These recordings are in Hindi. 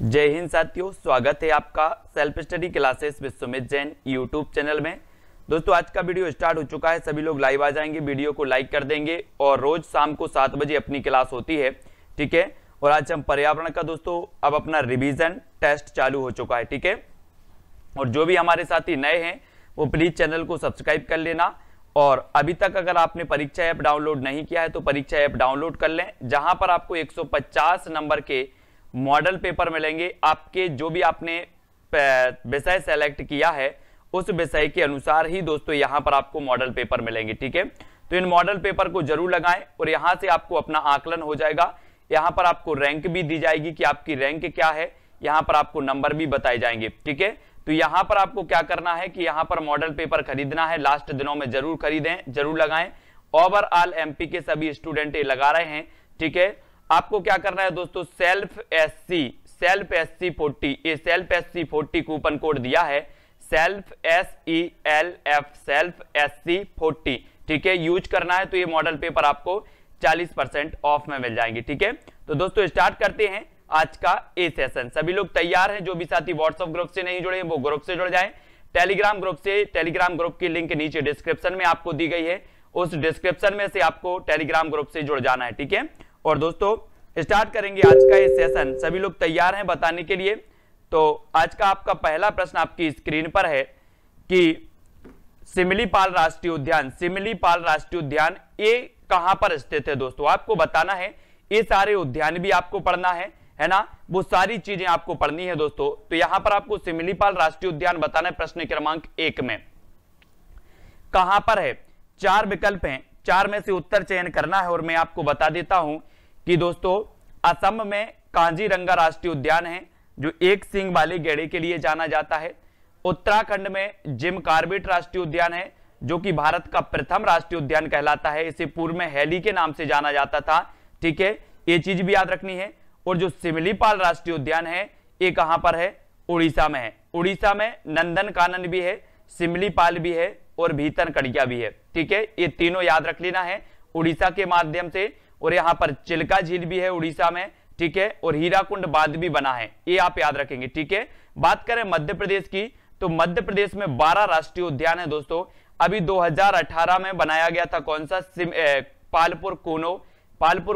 जय हिंद साथियों, स्वागत है आपका self study classes with Sumit Jain YouTube channel में। दोस्तों आज का वीडियो स्टार्ट हो चुका है, सभी लोग लाइव आ जाएंगे, वीडियो को लाइक कर देंगे और रोज शाम को 7 बजे अपनी क्लास होती है, ठीक है। और आज हम पर्यावरण का दोस्तों अब अपना रिवीजन टेस्ट चालू हो चुका है, ठीक है। और जो भी हमारे साथी नए हैं वो प्लीज चैनल को सब्सक्राइब कर लेना। और अभी तक अगर आपने परीक्षा ऐप डाउनलोड नहीं किया है तो परीक्षा ऐप डाउनलोड कर लें, जहां पर आपको 150 नंबर के मॉडल पेपर मिलेंगे। आपके जो भी आपने विषय सेलेक्ट किया है उस विषय के अनुसार ही दोस्तों यहां पर आपको मॉडल पेपर मिलेंगे, ठीक है। तो इन मॉडल पेपर को जरूर लगाएं और यहां से आपको अपना आकलन हो जाएगा। यहां पर आपको रैंक भी दी जाएगी कि आपकी रैंक क्या है, यहां पर आपको नंबर भी बताए जाएंगे, ठीक है। तो यहां पर आपको क्या करना है कि यहां पर मॉडल पेपर खरीदना है, लास्ट दिनों में जरूर खरीदें, जरूर लगाएं। ओवरऑल एमपी के सभी स्टूडेंट ये लगा रहे हैं, ठीक है। आपको क्या करना है दोस्तों, सेल्फ एससी 40, ये सेल्फ एससी 40 कूपन कोड दिया है, सेल्फ SELF 40, ठीक है, यूज करना है। तो ये मॉडल पेपर आपको 40% ऑफ में मिल जाएंगे, ठीक है। तो दोस्तों स्टार्ट करते हैं आज का ए सेशन। सभी लोग तैयार हैं? जो भी साथी व्हाट्सएप ग्रुप से नहीं जुड़े हैं वो ग्रुप से जुड़ जाएं। टेलीग्राम ग्रुप की लिंक नीचे डिस्क्रिप्शन में आपको दी गई है, उस डिस्क्रिप्शन में से आपको टेलीग्राम ग्रुप से जुड़ जाना है, ठीक है। और दोस्तों स्टार्ट करेंगे आज का ये सेशन। सभी लोग तैयार हैं बताने के लिए? तो आज का आपका पहला प्रश्न आपकी स्क्रीन पर है कि सिमिलीपाल राष्ट्रीय उद्यान ये कहां पर स्थित है। दोस्तों आपको बताना है, ये सारे उद्यान भी आपको पढ़ना है ना, वो सारी चीजें आपको पढ़नी है दोस्तों। तो यहां पर आपको सिमिलीपाल राष्ट्रीय उद्यान बताना है प्रश्न क्रमांक 1 में कहां पर है। 4 विकल्प हैं, 4 में से उत्तर चयन करना है। और मैं आपको बता देता हूं कि दोस्तों असम में काजीरंगा राष्ट्रीय उद्यान है जो एक सींग वाले गैंडे के लिए जाना जाता है। उत्तराखंड में जिम कार्बेट राष्ट्रीय उद्यान है जो कि भारत का प्रथम राष्ट्रीय उद्यान कहलाता है, इसे पूर्व में हैली के नाम से जाना जाता था, ठीक है, ये चीज भी याद रखनी है। और जो सिमिलीपाल राष्ट्रीय उद्यान है ये कहां पर है, उड़ीसा में है। उड़ीसा में नंदनकानन भी है, सिमिलीपाल भी है और भीतरकनिका भी है, ठीक है, ये तीनों याद रख लेना है उड़ीसा के माध्यम से। और यहां पर चिल्का झील भी है उड़ीसा में, ठीक है, और हीराकुंड बांध भी बना है, ये आप याद रखेंगे, ठीक है। बात करें मध्य प्रदेश की तो मध्य प्रदेश में 12 राष्ट्रीय उद्यान है दोस्तों। अभी 2018 में बनाया गया था कौन सा, पालपुर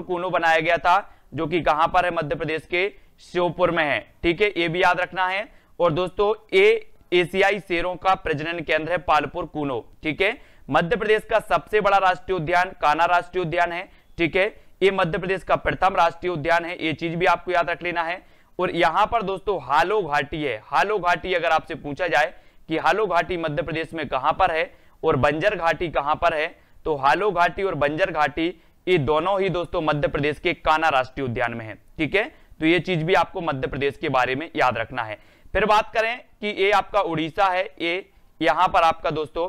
कूनो बनाया गया था जो कि कहां पर है, मध्य प्रदेश के श्योपुर में है, ठीक है, ये भी याद रखना है। और दोस्तों ये एशियाई शेरों का प्रजनन केंद्र है पालपुर कूनो, ठीक है। मध्य प्रदेश का सबसे बड़ा राष्ट्रीय उद्यान कान्हा राष्ट्रीय उद्यान है, ठीक है, ये मध्य प्रदेश का प्रथम राष्ट्रीय उद्यान है, ये चीज भी आपको याद रख लेना है। और यहां पर दोस्तों हालो घाटी है। हालो घाटी अगर आपसे पूछा जाए कि हालो घाटी मध्य प्रदेश में कहां पर है और बंजर घाटी कहां पर है, तो हालो घाटी और बंजर घाटी ये दोनों ही दोस्तों मध्य प्रदेश के कान्हा राष्ट्रीय उद्यान में है, ठीक है। तो ये चीज भी आपको मध्य प्रदेश के बारे में याद रखना है। फिर बात करें कि ये आपका उड़ीसा है, ये यहां पर आपका दोस्तों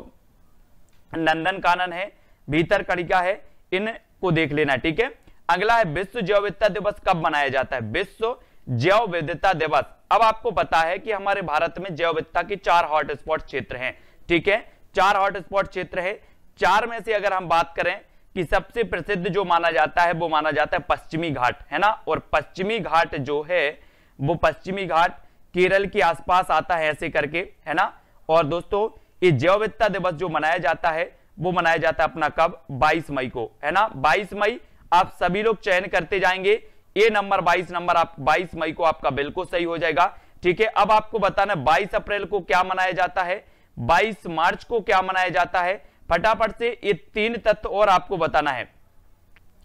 नंदनकानन है, भीतरकनिका है, इनको देख लेना, ठीक है। अगला है विश्व जैव विविधता दिवस कब मनाया जाता है, विश्व जैव विविधता दिवस। अब आपको पता है कि हमारे भारत में जैव विविधता के 4 हॉटस्पॉट क्षेत्र हैं, ठीक है, 4 हॉटस्पॉट क्षेत्र है। 4 में से अगर हम बात करें कि सबसे प्रसिद्ध जो माना जाता है वो माना जाता है पश्चिमी घाट, है ना। और पश्चिमी घाट जो है वो पश्चिमी घाट केरल के आसपास आता है ऐसे करके, है ना। और दोस्तों ये जैव विविधता दिवस जो मनाया जाता है वो मनाया जाता है अपना कब, 22 मई को, है ना। 22 मई आप सभी लोग चयन करते जाएंगे, ये नंबर 22 नंबर आप 22 मई को आपका बिल्कुल सही हो जाएगा, ठीक है। अब आपको बताना 22 अप्रैल को क्या मनाया जाता है, 22 मार्च को क्या मनाया जाता है, फटाफट से ये 3 तत्व और आपको बताना है।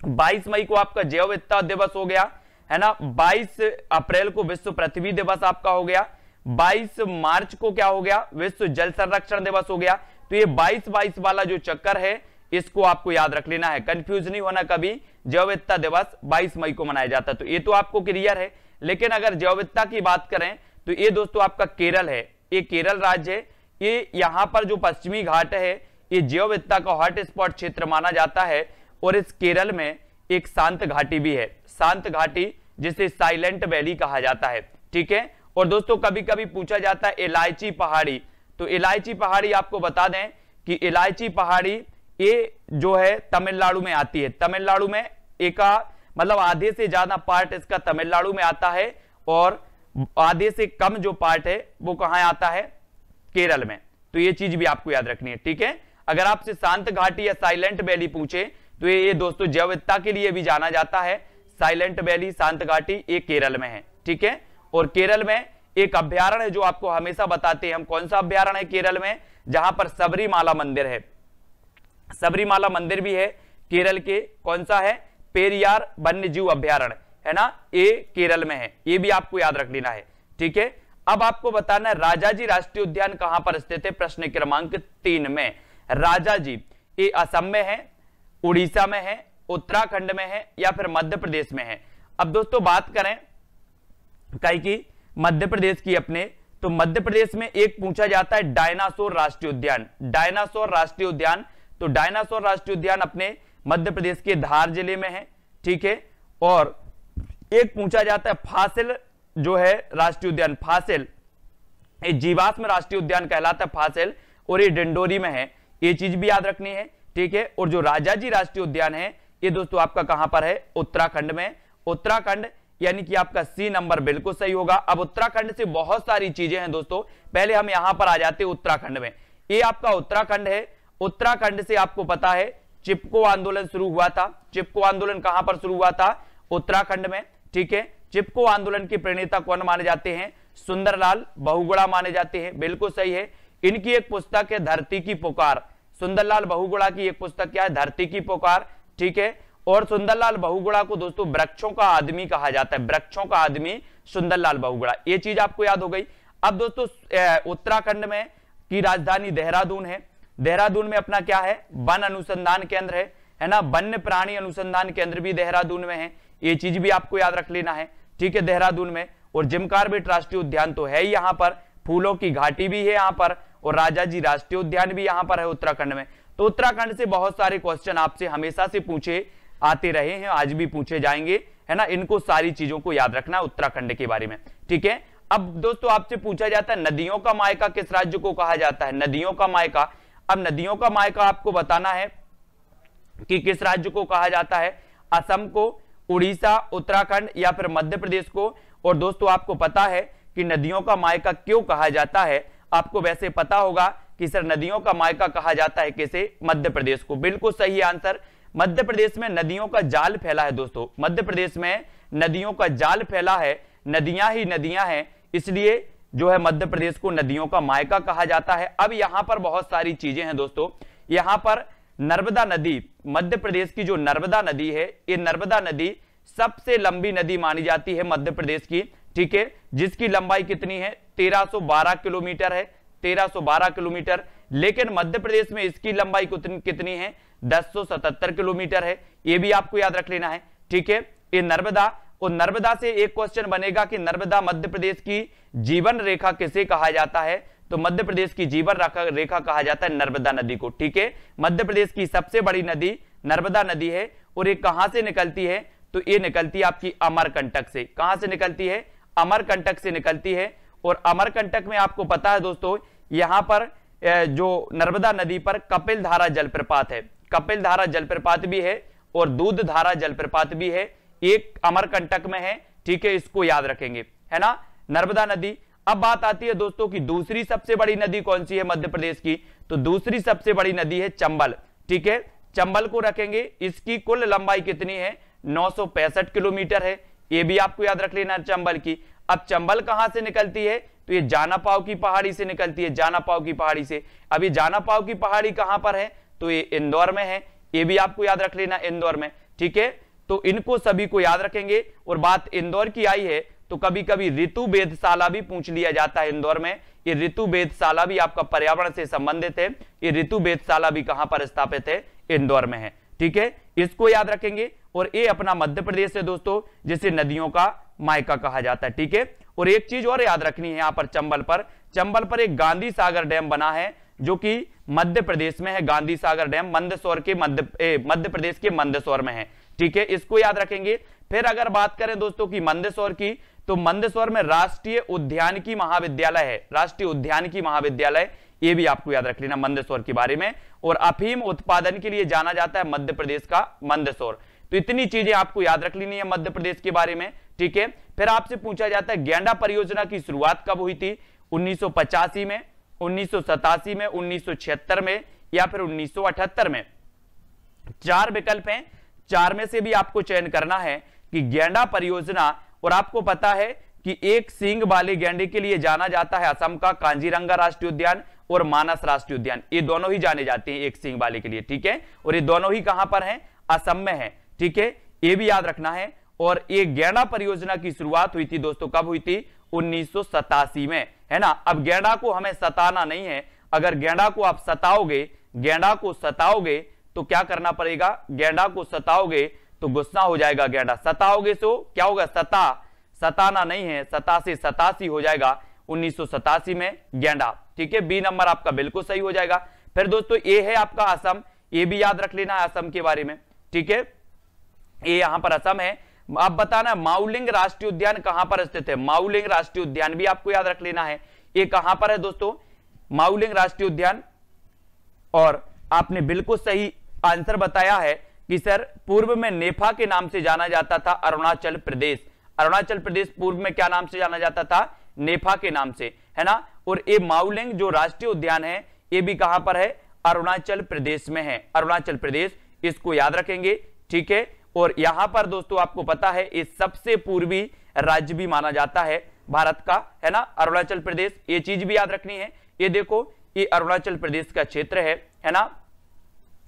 22 मई को आपका जैव विविधता दिवस हो गया, है ना। 22 अप्रैल को विश्व पृथ्वी दिवस आपका हो गया। 22 मार्च को क्या हो गया, विश्व जल संरक्षण दिवस हो गया। तो ये 22-22 वाला जो चक्कर है इसको आपको याद रख लेना है, कंफ्यूज नहीं होना कभी। जैव विविधता दिवस 22 मई को मनाया जाता है, तो ये तो आपको क्लियर है। लेकिन अगर जैव विविधता की बात करें तो ये दोस्तों आपका केरल है, ये केरल राज्य है, ये यहां पर जो पश्चिमी घाट है ये जैव विविधता का हॉटस्पॉट क्षेत्र माना जाता है। और इस केरल में एक शांत घाटी भी है, शांत घाटी जिसे साइलेंट वैली कहा जाता है, ठीक है। और दोस्तों कभी कभी पूछा जाता है इलायची पहाड़ी, तो इलायची पहाड़ी आपको बता दें कि इलायची पहाड़ी ये जो है तमिलनाडु में आती है। तमिलनाडु में एक मतलब आधे से ज्यादा पार्ट इसका तमिलनाडु में आता है और आधे से कम जो पार्ट है वो कहां आता है, केरल में। तो ये चीज भी आपको याद रखनी है, ठीक है। अगर आपसे शांत घाटी या साइलेंट वैली पूछे तो ये दोस्तों जैव विविधता के लिए भी जाना जाता है। साइलेंट वैली, शांत घाटी, ये केरल में है, ठीक है। और केरल में एक अभ्यारण्य है जो आपको हमेशा बताते हैं हम, कौन सा अभ्यारण्य है केरल में, जहां पर सबरीमाला मंदिर है। सबरीमाला मंदिर भी है केरल के, कौन सा है, पेरियार वन्यजीव अभ्यारण्य है ना, ये केरल में है, ये भी आपको याद रख लेना है, ठीक है। अब आपको बताना है राजाजी राष्ट्रीय उद्यान कहां पर स्थित है, प्रश्न क्रमांक 3 में। राजाजी ये असम में है, उड़ीसा में है, उत्तराखंड में है या फिर मध्य प्रदेश में है। अब दोस्तों बात करें कहीं की मध्य प्रदेश की अपने, तो मध्य प्रदेश में एक पूछा जाता है डायनासोर राष्ट्रीय उद्यान। डायनासोर राष्ट्रीय उद्यान, तो डायनासोर राष्ट्रीय उद्यान अपने मध्य प्रदेश के धार जिले में है, ठीक है। और एक पूछा जाता है फासिल जो है राष्ट्रीय उद्यान, फासिल ये जीवाश्म राष्ट्रीय उद्यान कहलाता है फासिल, और ये डिंडोरी में है, ये चीज भी याद रखनी है, ठीक है। और जो राजाजी राष्ट्रीय उद्यान है ये दोस्तों आपका कहां पर है, उत्तराखंड में। उत्तराखंड यानी कि आपका सी नंबर बिल्कुल सही होगा। अब उत्तराखंड से बहुत सारी चीजें हैं दोस्तों, पहले हम यहां पर आ जाते हैं उत्तराखंड में। ये आपका उत्तराखंड है, उत्तराखंड से आपको पता है चिपको आंदोलन शुरू हुआ था। चिपको आंदोलन कहां पर शुरू हुआ था, उत्तराखंड में, ठीक है। चिपको आंदोलन के प्रणेता कौन माने जाते हैं, सुंदरलाल बहुगुणा माने जाते हैं, बिल्कुल सही है। इनकी एक पुस्तक है धरती की पुकार, सुंदरलाल बहुगुणा की एक पुस्तक क्या है, धरती की पुकार, ठीक है। और सुंदरलाल बहुगुणा को दोस्तों वृक्षों का आदमी कहा जाता है, वृक्षों का आदमी सुंदरलाल बहुगुणा, ये चीज आपको याद हो गई। अब दोस्तों उत्तराखंड में की राजधानी देहरादून है। देहरादून में अपना क्या है, वन अनुसंधान केंद्र है ना, वन्य प्राणी अनुसंधान केंद्र भी देहरादून में है, ये चीज भी आपको याद रख लेना है, ठीक है, देहरादून में। और जिम कॉर्बेट राष्ट्रीय उद्यान तो है ही यहाँ पर, फूलों की घाटी भी है यहाँ पर, और राजाजी राष्ट्रीय उद्यान भी यहाँ पर है उत्तराखंड में। तो उत्तराखंड से बहुत सारे क्वेश्चन आपसे हमेशा से पूछे आते रहे हैं, आज भी पूछे जाएंगे, है ना। इनको सारी चीजों को याद रखना उत्तराखंड के बारे में, ठीक है। अब दोस्तों आपसे पूछा जाता है नदियों का मायका किस राज्य को कहा जाता है, नदियों का मायका। अब नदियों का मायका आपको बताना है कि किस राज्य को कहा जाता है, असम को, उड़ीसा, उत्तराखंड या फिर मध्य प्रदेश को। और दोस्तों आपको पता है कि नदियों का मायका क्यों कहा जाता है, आपको वैसे पता होगा कि सर नदियों का मायका कहा जाता है किसे, मध्य प्रदेश को, बिल्कुल सही आंसर। मध्य प्रदेश में नदियों का जाल फैला है दोस्तों, मध्य प्रदेश में नदियों का जाल फैला है, नदियां ही नदियां हैं, इसलिए जो है मध्य प्रदेश को नदियों का मायका कहा जाता है। अब यहां पर बहुत सारी चीजें हैं दोस्तों, यहां पर नर्मदा नदी, मध्य प्रदेश की जो नर्मदा नदी है, ये नर्मदा नदी सबसे लंबी नदी मानी जाती है मध्य प्रदेश की, ठीक है, जिसकी लंबाई कितनी है, 1312 किलोमीटर है, 1312 किलोमीटर। लेकिन मध्य प्रदेश में इसकी लंबाई कितनी है, 1077 किलोमीटर है, ये भी आपको याद रख लेना है, ठीक है। ये नर्मदा, और नर्मदा से एक क्वेश्चन बनेगा कि नर्मदा मध्य प्रदेश की जीवन रेखा किसे कहा जाता है, तो मध्य प्रदेश की जीवन रेखा कहा जाता है नर्मदा नदी को, ठीक है। मध्य प्रदेश की सबसे बड़ी नदी नर्मदा नदी है, और ये कहां से निकलती है, तो ये निकलती है आपकी अमरकंटक से। कहां से निकलती है, अमरकंटक से निकलती है। और अमरकंटक में आपको पता है दोस्तों, यहां पर जो नर्मदा नदी पर कपिल धारा जलप्रपात है, कपिल धारा जलप्रपात भी है और दूध धारा जलप्रपात भी है, एक अमरकंटक में है, ठीक है, इसको याद रखेंगे, है ना, नर्मदा नदी। अब बात आती है दोस्तों की दूसरी सबसे बड़ी नदी कौन सी है मध्य प्रदेश की, तो दूसरी सबसे बड़ी नदी है चंबल, ठीक है, चंबल को रखेंगे। इसकी कुल लंबाई कितनी है, 965 किलोमीटर है, ये भी आपको याद रख लेना चंबल की। अब चंबल कहां से निकलती है, तो ये जानापाव की पहाड़ी से निकलती है, जानापाव की पहाड़ी से। अब ये जानापाव की पहाड़ी कहां पर है, तो ये इंदौर में है, ये भी आपको याद रख लेना इंदौर में, ठीक है। तो इनको सभी को याद रखेंगे। और बात इंदौर की आई है तो कभी कभी ऋतु वेधशाला भी पूछ लिया जाता है इंदौर में, ये ऋतु वेधशाला भी आपका पर्यावरण से संबंधित है, ये ऋतु वेधशाला भी कहां पर स्थापित है, इंदौर में है, ठीक है, इसको याद रखेंगे। और ये अपना मध्य प्रदेश है दोस्तों, जिसे नदियों का मायका कहा जाता है, ठीक है। और एक चीज और याद रखनी है, यहां पर चंबल पर एक गांधी सागर डैम बना है जो कि मध्य प्रदेश में है, गांधी सागर डैम मंदसौर के मध्य प्रदेश के मंदसौर में है, ठीक है, इसको याद रखेंगे। फिर अगर बात करें दोस्तों की मंदसौर की, तो मंदसौर में राष्ट्रीय उद्यानिकी महाविद्यालय है, राष्ट्रीय उद्यानिकी महाविद्यालय, ये भी आपको याद रख लेना मंदसौर के बारे में। और अफीम उत्पादन के लिए जाना जाता है मध्य प्रदेश का मंदसौर। तो इतनी चीजें आपको याद रख लेनी है मध्य प्रदेश के बारे में, ठीक है। फिर आपसे पूछा जाता है गैंडा परियोजना की शुरुआत कब हुई थी, 1985 में, 1987 में, 1976 में या फिर 1978 में। 4 विकल्प हैं, 4 में से भी आपको चयन करना है कि गैंडा परियोजना, और आपको पता है कि एक सींग वाले गैंडे के लिए जाना जाता है असम का कांजीरंगा राष्ट्रीय उद्यान और मानस राष्ट्रीय उद्यान, ये दोनों ही जाने जाते हैं एक सींग वाले के लिए, ठीक है। और ये दोनों ही कहां पर हैं, असम में है, ठीक है, ये भी याद रखना है। और ये गैंडा परियोजना की शुरुआत हुई थी दोस्तों, कब हुई थी, 1987 में, है ना। अब गैंडा को हमें सताना नहीं है, अगर गैंडा को आप सताओगे, गैंडा को सताओगे तो क्या करना पड़ेगा, गैंडा को सताओगे तो गुस्सा हो जाएगा गैंडा, सताओगे तो क्या होगा, सताना नहीं है, 87 हो जाएगा, 1987 में गैंडा, ठीक है। बी नंबर आपका बिल्कुल सही हो जाएगा। फिर दोस्तों ये है आपका असम, ये भी याद रख लेना है असम के बारे में, ठीक है, ये यहां पर असम है। आप बताना माउलिंग राष्ट्रीय उद्यान कहां पर स्थित है, माउलिंग राष्ट्रीय उद्यान भी आपको याद रख लेना है, ये कहां पर है दोस्तों, माउलिंग राष्ट्रीय उद्यान। और आपने बिल्कुल सही आंसर बताया है कि सर पूर्व में नेफा के नाम से जाना जाता था अरुणाचल प्रदेश, अरुणाचल प्रदेश पूर्व में क्या नाम से जाना जाता था, नेफा के नाम से, है ना। और ये माउलिंग जो राष्ट्रीय उद्यान है ये भी कहां पर है, अरुणाचल प्रदेश में है, अरुणाचल प्रदेश, इसको याद रखेंगे, ठीक है। और यहां पर दोस्तों आपको पता है ये सबसे पूर्वी राज्य भी माना जाता है भारत का, है ना, अरुणाचल प्रदेश, ये चीज भी याद रखनी है। ये देखो ये अरुणाचल प्रदेश का क्षेत्र है ना,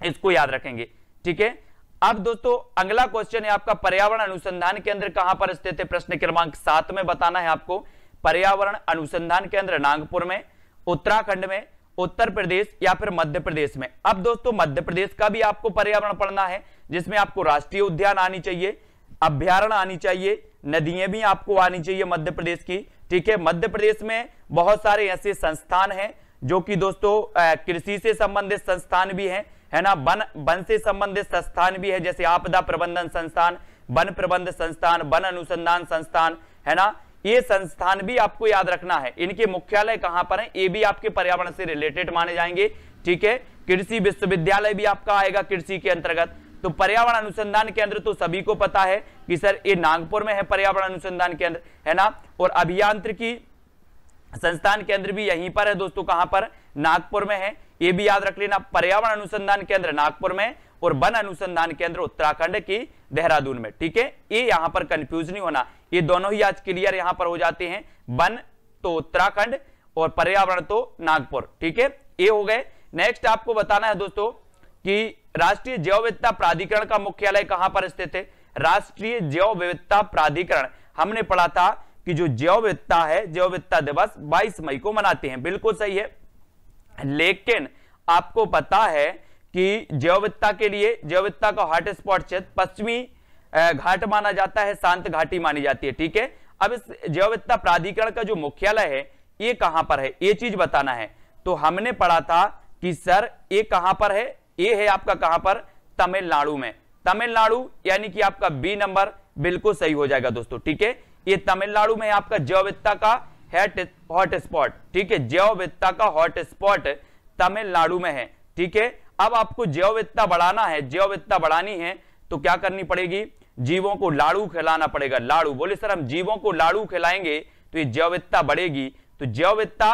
इसको याद रखेंगे, ठीक है। अब दोस्तों अगला क्वेश्चन है आपका पर्यावरण अनुसंधान केंद्र कहां पर स्थित है, प्रश्न क्रमांक 7 में बताना है आपको। पर्यावरण अनुसंधान केंद्र नागपुर में, उत्तराखंड में, उत्तर प्रदेश या फिर मध्य प्रदेश में। अब दोस्तों मध्य प्रदेश का भी आपको पर्यावरण पढ़ना है, जिसमें आपको राष्ट्रीय उद्यान आनी चाहिए, अभ्यारण्य आनी चाहिए, नदियां भी आपको आनी चाहिए मध्य प्रदेश की, ठीक है। मध्य प्रदेश में बहुत सारे ऐसे संस्थान हैं जो कि दोस्तों कृषि से संबंधित संस्थान भी हैं, है ना, वन से संबंधित संस्थान भी है, जैसे आपदा प्रबंधन संस्थान, वन प्रबंध संस्थान, वन अनुसंधान संस्थान, है ना, ये संस्थान भी आपको याद रखना है। इनके मुख्यालय कहां पर है, ये भी आपके पर्यावरण से रिलेटेड माने जाएंगे, ठीक है। कृषि विश्वविद्यालय भी आपका आएगा कृषि के अंतर्गत। तो पर्यावरण अनुसंधान केंद्र तो सभी को पता है कि सर ये नागपुर में है पर्यावरण अनुसंधान केंद्र, है ना। और अभियांत्रिकी संस्थान केंद्र भी यहीं पर है दोस्तों, कहां पर, नागपुर में है, ये भी याद रख लेना। पर्यावरण अनुसंधान केंद्र नागपुर में और वन अनुसंधान केंद्र उत्तराखंड की देहरादून में, ठीक है। ये यहां पर कंफ्यूज नहीं होना, ये दोनों ही आज क्लियर यहां पर हो जाते हैं, वन तो उत्तराखंड और पर्यावरण तो नागपुर, ठीक है, ये हो गए। नेक्स्ट आपको बताना है दोस्तों कि राष्ट्रीय जैव विविधता प्राधिकरण का मुख्यालय कहां पर स्थित है। राष्ट्रीय जैव विविधता प्राधिकरण, हमने पढ़ा था कि जो जैव विविधता है, जैव विविधता दिवस 22 मई को मनाते हैं, बिल्कुल सही है। लेकिन आपको पता है कि जैव विविधता के लिए, जैव विविधता का हॉटस्पॉट क्षेत्र पश्चिमी घाट माना जाता है, शांत घाटी मानी जाती है, ठीक है। अब इस जैव विविधता प्राधिकरण का जो मुख्यालय है ये कहां पर है, ये चीज बताना है। तो हमने पढ़ा था कि सर ये कहां पर है, ये है आपका कहां पर, तमिलनाडु में, तमिलनाडु, यानी कि आपका बी नंबर बिल्कुल सही हो जाएगा दोस्तों, ठीक है। ये तमिलनाडु में आपका जैव विविधता का हॉटस्पॉट, ठीक है, जैव विविधता का हॉटस्पॉट तमिलनाडु में है, ठीक है। अब आपको जैव विविधता बढ़ाना है, जैव विविधता बढ़ानी है तो क्या करनी पड़ेगी, जीवों को लाड़ू खिलाना पड़ेगा। लाड़ू बोले सर हम जीवों को लाड़ू खिलाएंगे तो ये जैव विविधता बढ़ेगी। तो जैव विविधता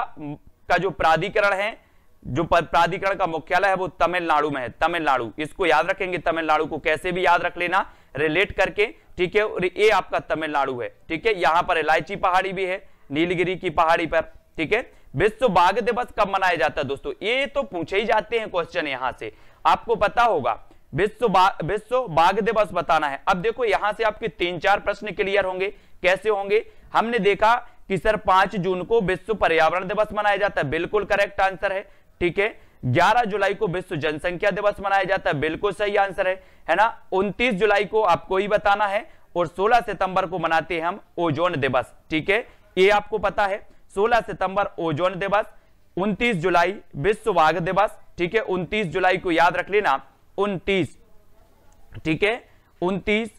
का जो प्राधिकरण है, जो प्राधिकरण का मुख्यालय है वो तमिलनाडु में है, तमिलनाडु, इसको याद रखेंगे। तमिलनाडु को कैसे भी याद रख लेना रिलेट करके, ठीक है। और ये आपका तमिलनाडु है, ठीक है। यहां पर इलायची पहाड़ी भी है, नीलगिरी की पहाड़ी पर, ठीक है। विश्व बाघ दिवस कब मनाया जाता है दोस्तों, ये तो पूछे ही जाते हैं क्वेश्चन, यहां से आपको पता होगा। विश्व बाघ दिवस बताना है। अब देखो यहां से आपके 3-4 प्रश्न क्लियर होंगे, कैसे होंगे। हमने देखा कि सर 5 जून को विश्व पर्यावरण दिवस मनाया जाता है, बिल्कुल करेक्ट आंसर है, ठीक है। 11 जुलाई को विश्व जनसंख्या दिवस मनाया जाता है, बिल्कुल सही आंसर है ना। 29 जुलाई को आपको ही बताना है। और 16 सितंबर को मनाते हैं हम ओजोन दिवस, ठीक है, ये आपको पता है। 16 सितंबर ओजोन दिवस, 29 जुलाई विश्व बाघ दिवस, ठीक है, 29 जुलाई को याद रख लेना, 29, ठीक है, 29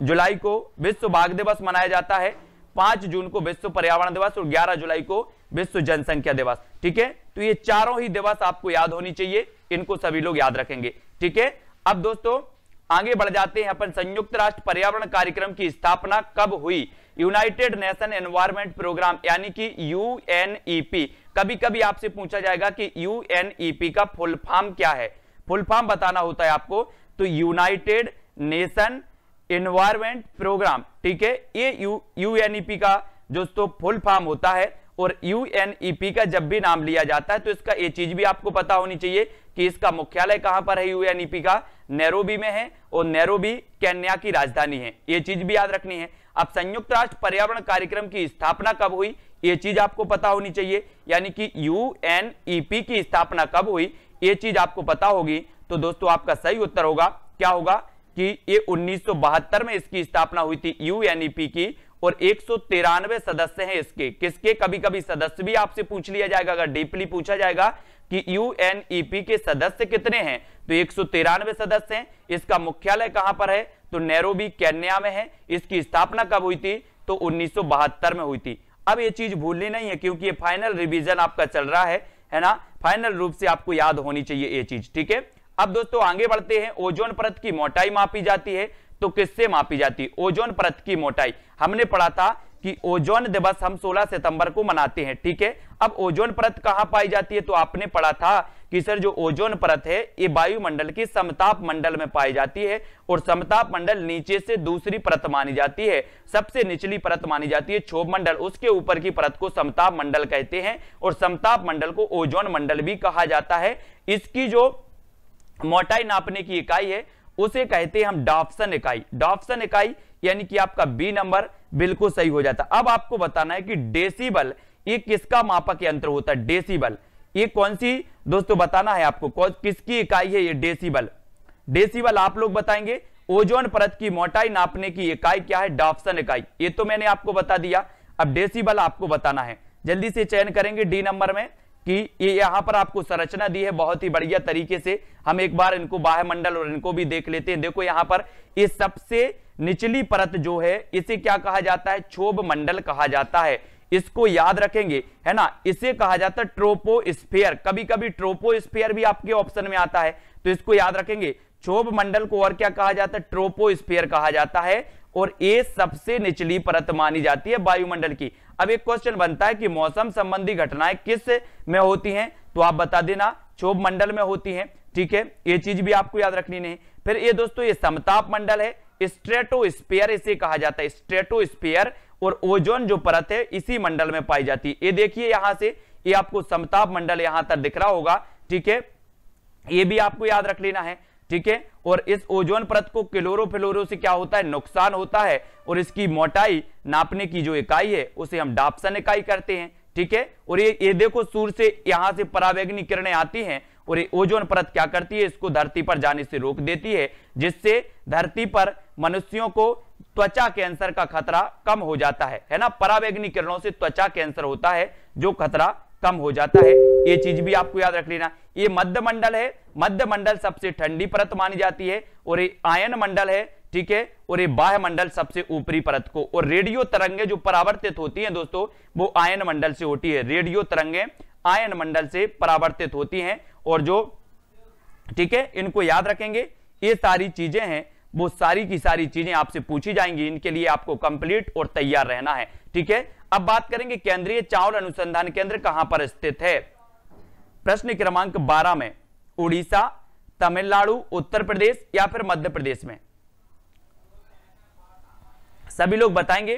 जुलाई को विश्व बाघ दिवस मनाया जाता है, 5 जून को विश्व पर्यावरण दिवस और 11 जुलाई को विश्व जनसंख्या दिवस, ठीक है। तो ये चारों ही दिवस आपको याद होनी चाहिए, इनको सभी लोग याद रखेंगे, ठीक है। अब दोस्तों आगे बढ़ जाते हैं अपन। संयुक्त राष्ट्र पर्यावरण कार्यक्रम की स्थापना कब हुई? यूनाइटेड नेशन एनवायरनमेंट प्रोग्राम यानी कि यूएनईपी। कभी कभी आपसे पूछा जाएगा कि यूएनईपी का फुल फॉर्म क्या है, फुल फॉर्म बताना होता है आपको। तो यूनाइटेड नेशन एनवायरनमेंट प्रोग्राम, ठीक है, ये यूएनईपी का दोस्तों फुल फॉर्म होता है। और यूएनईपी का जब भी नाम लिया जाता है तो इसका ये चीज भी आपको पता होनी चाहिए कि इसका मुख्यालय कहां पर है। यूएनईपी का नैरोबी में है और नैरोबी केन्या की राजधानी है, ये चीज भी याद रखनी है। अब संयुक्त राष्ट्र पर्यावरण कार्यक्रम की स्थापना कब हुई, ये चीज आपको पता होनी चाहिए, यानी कि यूएनईपी की स्थापना कब हुई, ये चीज आपको पता होगी। तो दोस्तों आपका सही उत्तर होगा, क्या होगा कि ये 1972 में इसकी स्थापना हुई थी यूएनईपी की। और 193 सदस्य हैं इसके, किसके? कभी कभी सदस्य भी आपसे पूछ लिया जाएगा, अगर डीपली पूछा जाएगा कि यूएनईपी के सदस्य कितने हैं, तो 193 सदस्य हैं। इसका मुख्यालय कहां पर है? तो नैरोबी केन्या में है। इसकी स्थापना कब हुई थी? तो 1972 में हुई थी। अब ये चीज भूलनी नहीं है क्योंकि ये फाइनल रिवीजन आपका चल रहा है ना, फाइनल रूप से आपको याद होनी चाहिए ये चीज, ठीक है। अब दोस्तों आगे बढ़ते हैं। ओजोन परत की मोटाई मापी जाती है, तो किससे मापी जाती है? ओजोन परत की मोटाई हमने पढ़ा था कि ओजोन दिवस हम 16 सितंबर को मनाते हैं, ठीक है। अब ओजोन परत कहां पाई जाती है? तो आपने पढ़ा था कि सर जो ओजोन परत है ये वायुमंडल के समताप मंडल में पाई जाती है। और समताप मंडल नीचे से दूसरी परत मानी जाती है, सबसे निचली परत मानी जाती है क्षोभ मंडल, उसके ऊपर की परत को समताप मंडल कहते हैं। और समताप मंडल को ओजोन मंडल भी कहा जाता है। इसकी जो मोटाई नापने की इकाई है उसे कहते हैं हम डॉप्सन इकाई। डॉप्सन इकाई यानी कि आपका बी नंबर बिल्कुल सही हो जाता। अब आपको बताना है कि डेसिबल ये किसका मापक यंत्र होता है? डेसिबल ये कौन सी दोस्तों बताना है आपको, किसकी इकाई है ये डेसिबल? डेसिबल आप लोग बताएंगे। ओजोन परत की मोटाई नापने की इकाई क्या है? डॉप्सन इकाई। ये तो मैंने आपको बता दिया। अब डेसिबल आपको बताना है, जल्दी से चयन करेंगे डी नंबर में कि ये यहां पर आपको संरचना दी है बहुत ही बढ़िया तरीके से। हम एक बार इनको बाह्यमंडल और इनको भी देख लेते हैं। देखो यहां पर ये सबसे निचली परत जो है इसे क्या कहा जाता है? क्षोभ मंडल कहा जाता है। इसको याद रखेंगे, है ना। इसे कहा जाता है ट्रोपोस्फीयर। कभी कभी ट्रोपोस्फीयर भी आपके ऑप्शन में आता है, तो इसको याद रखेंगे। क्षोभ मंडल को और क्या कहा जाता है? ट्रोपोस्फीयर कहा जाता है। और ये सबसे निचली परत मानी जाती है वायुमंडल की। अब एक क्वेश्चन बनता है कि मौसम संबंधी घटनाएं किस में होती हैं? तो आप बता देना क्षोभ मंडल में होती हैं, ठीक है। ये चीज भी आपको याद रखनी नहीं। फिर ये दोस्तों ये समताप मंडल है, स्ट्रेटोस्फीयर इसे कहा जाता है, स्ट्रेटोस्फीयर। और ओजोन जो परत है इसी मंडल में पाई जाती है। ये देखिए यहां से ये आपको समताप मंडल यहां तक दिख रहा होगा, ठीक है। ये भी आपको याद रख लेना है, ठीक है। और इस ओजोन परत को क्लोरोफ्लोरो से क्या होता है? नुकसान होता है। और इसकी मोटाई नापने की जो इकाई है उसे हम डॉप्सन इकाई करते हैं, ठीक है। और ये देखो सूर्य से यहां से परावैंगनी किरणें आती हैं और ये ओजोन परत क्या करती है? इसको धरती पर जाने से रोक देती है, जिससे धरती पर मनुष्यों को त्वचा कैंसर का खतरा कम हो जाता है ना। परावैंगनी किरणों से त्वचा कैंसर होता है जो खतरा कम हो जाता है। ये चीज भी आपको याद रख लेना। ये मध्य मंडल है, मध्य मंडल सबसे ठंडी परत मानी जाती है। और ये आयन मंडल है, ठीक है। और ये बाह्य मंडल सबसे ऊपरी परत को। और रेडियो तरंगे जो परावर्तित होती हैं दोस्तों वो आयन मंडल से होती है। रेडियो तरंगे आयन मंडल से परावर्तित होती हैं। और जो, ठीक है, इनको याद रखेंगे। ये सारी चीजें हैं, वो सारी की सारी चीजें आपसे पूछी जाएंगी। इनके लिए आपको कंप्लीट और तैयार रहना है, ठीक है। अब बात करेंगे केंद्रीय चावल अनुसंधान केंद्र कहां पर स्थित है? प्रश्न क्रमांक 12 में उड़ीसा, तमिलनाडु, उत्तर प्रदेश या फिर मध्य प्रदेश में? सभी लोग बताएंगे।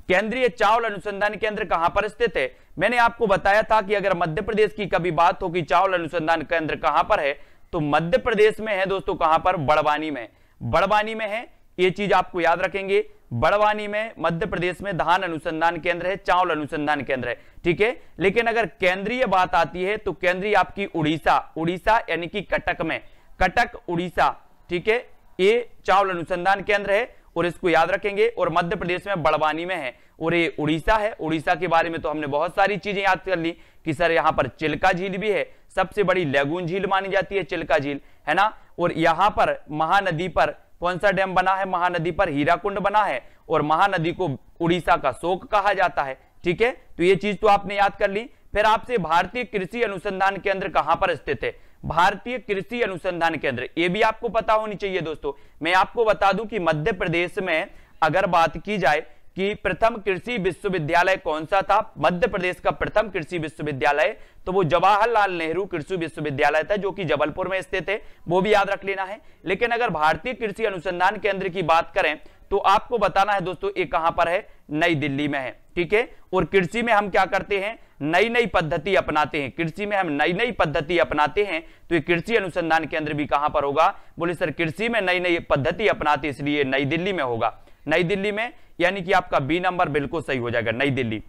केंद्रीय चावल अनुसंधान केंद्र कहां पर स्थित है? मैंने आपको बताया था कि अगर मध्य प्रदेश की कभी बात हो कि चावल अनुसंधान केंद्र कहां पर है, तो मध्य प्रदेश में है दोस्तों। कहां पर? बड़वानी में। बड़वानी में है, ये चीज आपको याद रखेंगे। बड़वानी में मध्य प्रदेश में धान अनुसंधान केंद्र है, चावल अनुसंधान केंद्र है, ठीक है। लेकिन अगर केंद्रीय बात आती है तो केंद्रीय आपकी उड़ीसा, उड़ीसा यानी कि कटक में, कटक उड़ीसा, ठीक है। ये चावल अनुसंधान केंद्र है और इसको याद रखेंगे। और मध्य प्रदेश में बड़वानी में है और ये उड़ीसा है। उड़ीसा के बारे में तो हमने बहुत सारी चीजें याद कर ली कि सर यहाँ पर चिल्का झील भी है, सबसे बड़ी लैगून झील मानी जाती है चिल्का झील, है ना। और यहाँ पर महानदी पर कौन सा डैम बना है? महानदी पर हीराकुंड बना है। और महानदी को उड़ीसा का शोक कहा जाता है, ठीक है। तो ये चीज तो आपने याद कर ली। फिर आपसे भारतीय कृषि अनुसंधान केंद्र कहां पर स्थित है? भारतीय कृषि अनुसंधान केंद्र, ये भी आपको पता होनी चाहिए दोस्तों। मैं आपको बता दूं कि मध्य प्रदेश में अगर बात की जाए कि प्रथम कृषि विश्वविद्यालय कौन सा था, मध्य प्रदेश का प्रथम कृषि विश्वविद्यालय तो वो जवाहरलाल नेहरू कृषि विश्वविद्यालय था, जो कि जबलपुर में स्थित है, वो भी याद रख लेना है। लेकिन अगर भारतीय कृषि अनुसंधान केंद्र की बात करें तो आपको बताना है दोस्तों ये कहां पर है, नई दिल्ली में है, ठीक है। और कृषि में हम क्या करते हैं, नई नई पद्धति अपनाते हैं, कृषि में हम नई नई पद्धति अपनाते हैं, तो ये कृषि अनुसंधान केंद्र भी कहां पर होगा, बोले सर कृषि में नई नई पद्धति अपनाते इसलिए नई दिल्ली में होगा, नई दिल्ली में, यानी कि आपका बी नंबर बिल्कुल सही हो जाएगा, नई दिल्ली,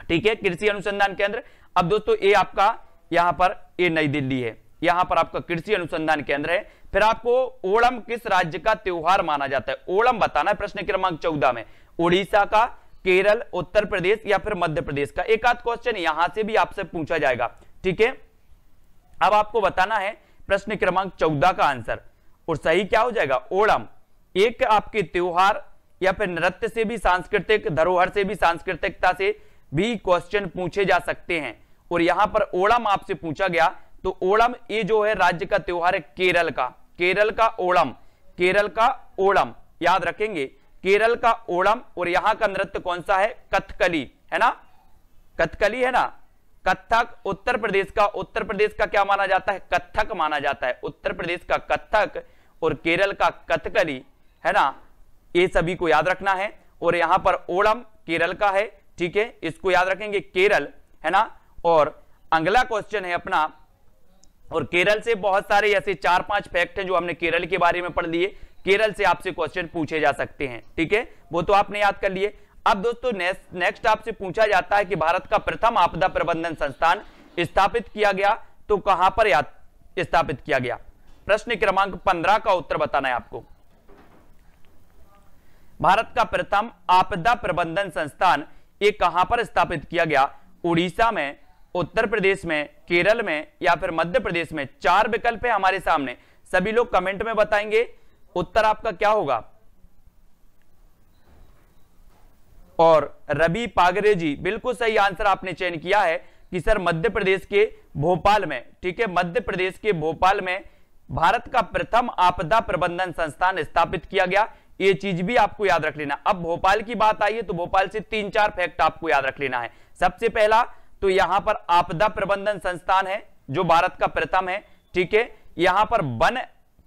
ठीक है, कृषि अनुसंधान केंद्र। अब दोस्तों ये आपका यहां पर ये नई दिल्ली है, यहां पर आपका कृषि अनुसंधान केंद्र है। फिर आपको ओणम किस राज्य का त्योहार माना जाता है, ओणम बताना है प्रश्न क्रमांक 14 में, उड़ीसा का, केरल, उत्तर प्रदेश या फिर मध्य प्रदेश का। एक आध क्वेश्चन यहां से भी आपसे पूछा जाएगा, ठीक है। अब आपको बताना है प्रश्न क्रमांक 14 का आंसर, और सही क्या हो जाएगा, ओणम। एक आपके त्योहार या फिर नृत्य से भी, सांस्कृतिक धरोहर से भी, सांस्कृतिकता से भी क्वेश्चन पूछे जा सकते हैं, और यहां पर ओणम आपसे पूछा गया, तो ओणम ये जो है राज्य का त्योहार है केरल का, केरल का ओणम, केरल का ओणम याद रखेंगे, केरल का ओणम। और यहां का नृत्य कौन सा है, कथकली है ना, कथकली है ना, कथक। उत्तर प्रदेश का, उत्तर प्रदेश का क्या माना जाता है, कथक माना जाता है, उत्तर प्रदेश का कथक और केरल का कथकली है ना, ये सभी को याद रखना है। और यहां पर ओणम केरल का है, ठीक है, इसको याद रखेंगे, केरल है ना। और अगला क्वेश्चन है अपना, और केरल से बहुत सारे ऐसे 4-5 फैक्ट हैं जो हमने केरल के बारे में पढ़ लिए, केरल से आपसे क्वेश्चन पूछे जा सकते हैं, ठीक है, वो तो आपने याद कर लिए। अब दोस्तों नेक्स्ट आपसे पूछा जाता है कि भारत का प्रथम आपदा प्रबंधन संस्थान स्थापित किया गया, तो कहां पर स्थापित किया गया, प्रश्न क्रमांक 15 का उत्तर बताना है आपको। भारत का प्रथम आपदा प्रबंधन संस्थान ये कहां पर स्थापित किया गया, उड़ीसा में, उत्तर प्रदेश में, केरल में या फिर मध्य प्रदेश में। 4 विकल्प है हमारे सामने, सभी लोग कमेंट में बताएंगे उत्तर आपका क्या होगा। और रवि पागरे जी बिल्कुल सही आंसर आपने चयन किया है कि सर मध्य प्रदेश के भोपाल में, ठीक है, मध्य प्रदेश के भोपाल में भारत का प्रथम आपदा प्रबंधन संस्थान स्थापित किया गया, ये चीज भी आपको याद रख लेना। अब भोपाल की बात आई है तो भोपाल से 3-4 फैक्ट आपको याद रख लेना है। सबसे पहला तो यहां पर आपदा प्रबंधन संस्थान है जो भारत का प्रथम है, ठीक है। यहां पर वन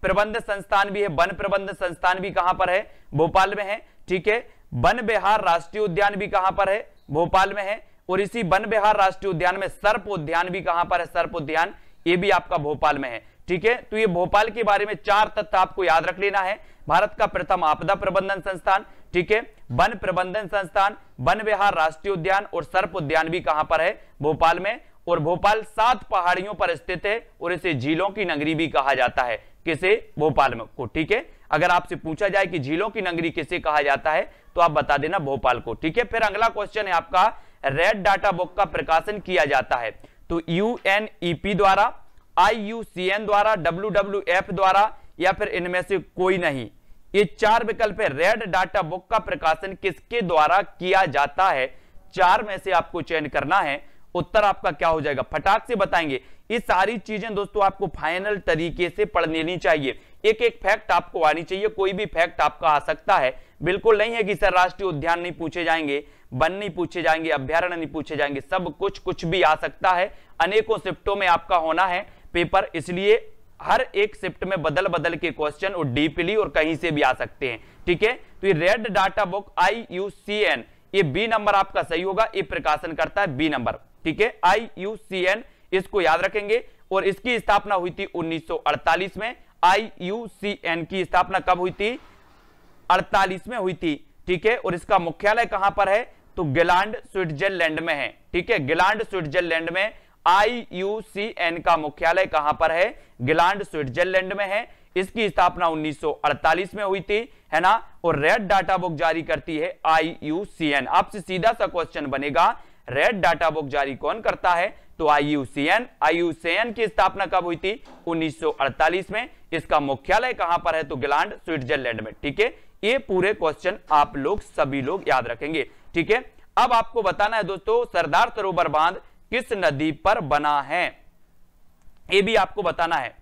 प्रबंध संस्थान भी है, वन प्रबंध संस्थान भी कहां पर है, भोपाल में है, ठीक है। वन विहार राष्ट्रीय उद्यान भी कहां पर है, भोपाल में है। और इसी वन विहार राष्ट्रीय उद्यान में सर्प उद्यान भी कहां पर है, सर्प उद्यान, ये भी आपका भोपाल में है, ठीक है। तो ये भोपाल के बारे में 4 तथ्य आपको याद रख लेना है। भारत का प्रथम आपदा प्रबंधन संस्थान, ठीक है, वन प्रबंधन संस्थान, वन विहार राष्ट्रीय उद्यान और सर्प उद्यान भी कहां पर है, भोपाल में। और भोपाल 7 पहाड़ियों पर स्थित है और इसे झीलों की नगरी भी कहा जाता है, किसे, भोपाल में को, ठीक है। अगर आपसे पूछा जाए कि झीलों की नगरी किसे कहा जाता है तो आप बता देना भोपाल को, ठीक है। फिर अगला क्वेश्चन है आपका, रेड डाटा बुक का प्रकाशन किया जाता है तो यूएनईपी द्वारा, IUCN द्वारा, WWF द्वारा या फिर इनमें से कोई नहीं। ये 4 विकल्प है, रेड डाटा बुक का प्रकाशन किसके द्वारा किया जाता है, 4 में से आपको चयन करना है। उत्तर आपका क्या हो जाएगा, फटाक से बताएंगे। ये सारी चीजें दोस्तों आपको फाइनल तरीके से पढ़ लेनी चाहिए, एक एक फैक्ट आपको आनी चाहिए, कोई भी फैक्ट आपका आ सकता है। बिल्कुल नहीं है कि सर राष्ट्रीय उद्यान नहीं पूछे जाएंगे, वन नहीं पूछे जाएंगे, अभ्यारण्य नहीं पूछे जाएंगे, सब कुछ भी आ सकता है। अनेकों शिफ्टों में आपका होना है पेपर, इसलिए हर एक शिफ्ट में बदल बदल के क्वेश्चन और डीपली और कहीं से भी आ सकते हैं, ठीक है। तो ये रेड डाटा बुक IUCN, ये बी नंबर आपका सही होगा, ये प्रकाशन करता है बी नंबर, ठीक है, IUCN, इसको याद रखेंगे। और इसकी स्थापना हुई थी 1948 में। IUCN की स्थापना कब हुई थी, 48 में हुई थी, ठीक है। और इसका मुख्यालय कहां पर है, तो गिलांड स्विट्जरलैंड में है, ठीक है, गिलांड स्विट्जरलैंड में IUCN का मुख्यालय कहां पर है, गिलांड स्विट्जरलैंड में है। इसकी स्थापना 1948 में हुई थी, है ना। और रेड डाटा बुक जारी करती है IUCN। आपसे सीधा सा क्वेश्चन बनेगा, रेड डाटा बुक जारी कौन करता है, तो IUCN। IUCN की स्थापना कब हुई थी, 1948 में। इसका मुख्यालय कहां पर है, तो गिलांड स्विट्जरलैंड में, ठीक है। ये पूरे क्वेश्चन आप लोग सभी लोग याद रखेंगे, ठीक है। अब आपको बताना है दोस्तों, सरदार सरोवर बांध किस नदी पर बना है, ये भी आपको बताना है।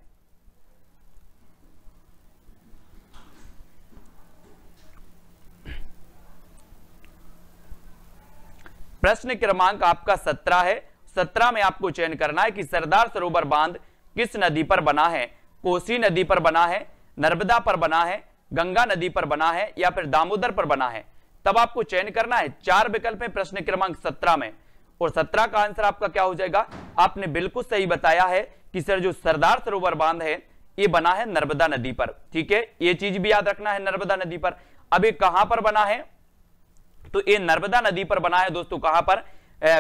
प्रश्न क्रमांक आपका 17 है। 17 में आपको चयन करना है कि सरदार सरोवर बांध किस नदी पर बना है? कोसी नदी पर बना है, नर्मदा पर बना है, गंगा नदी पर बना है या फिर दामोदर पर बना है। तब आपको चयन करना है। 4 विकल्प है प्रश्न क्रमांक 17 में, और 17 का आंसर आपका क्या हो जाएगा? आपने बिल्कुल सही बताया है कि सर जो सरदार सरोवर बांध है ये बना है नर्मदा नदी पर। ठीक है, ये चीज भी याद रखना है, नर्मदा नदी पर। अब ये कहां पर बना है? तो ये नर्मदा नदी पर बना है दोस्तों। कहां पर?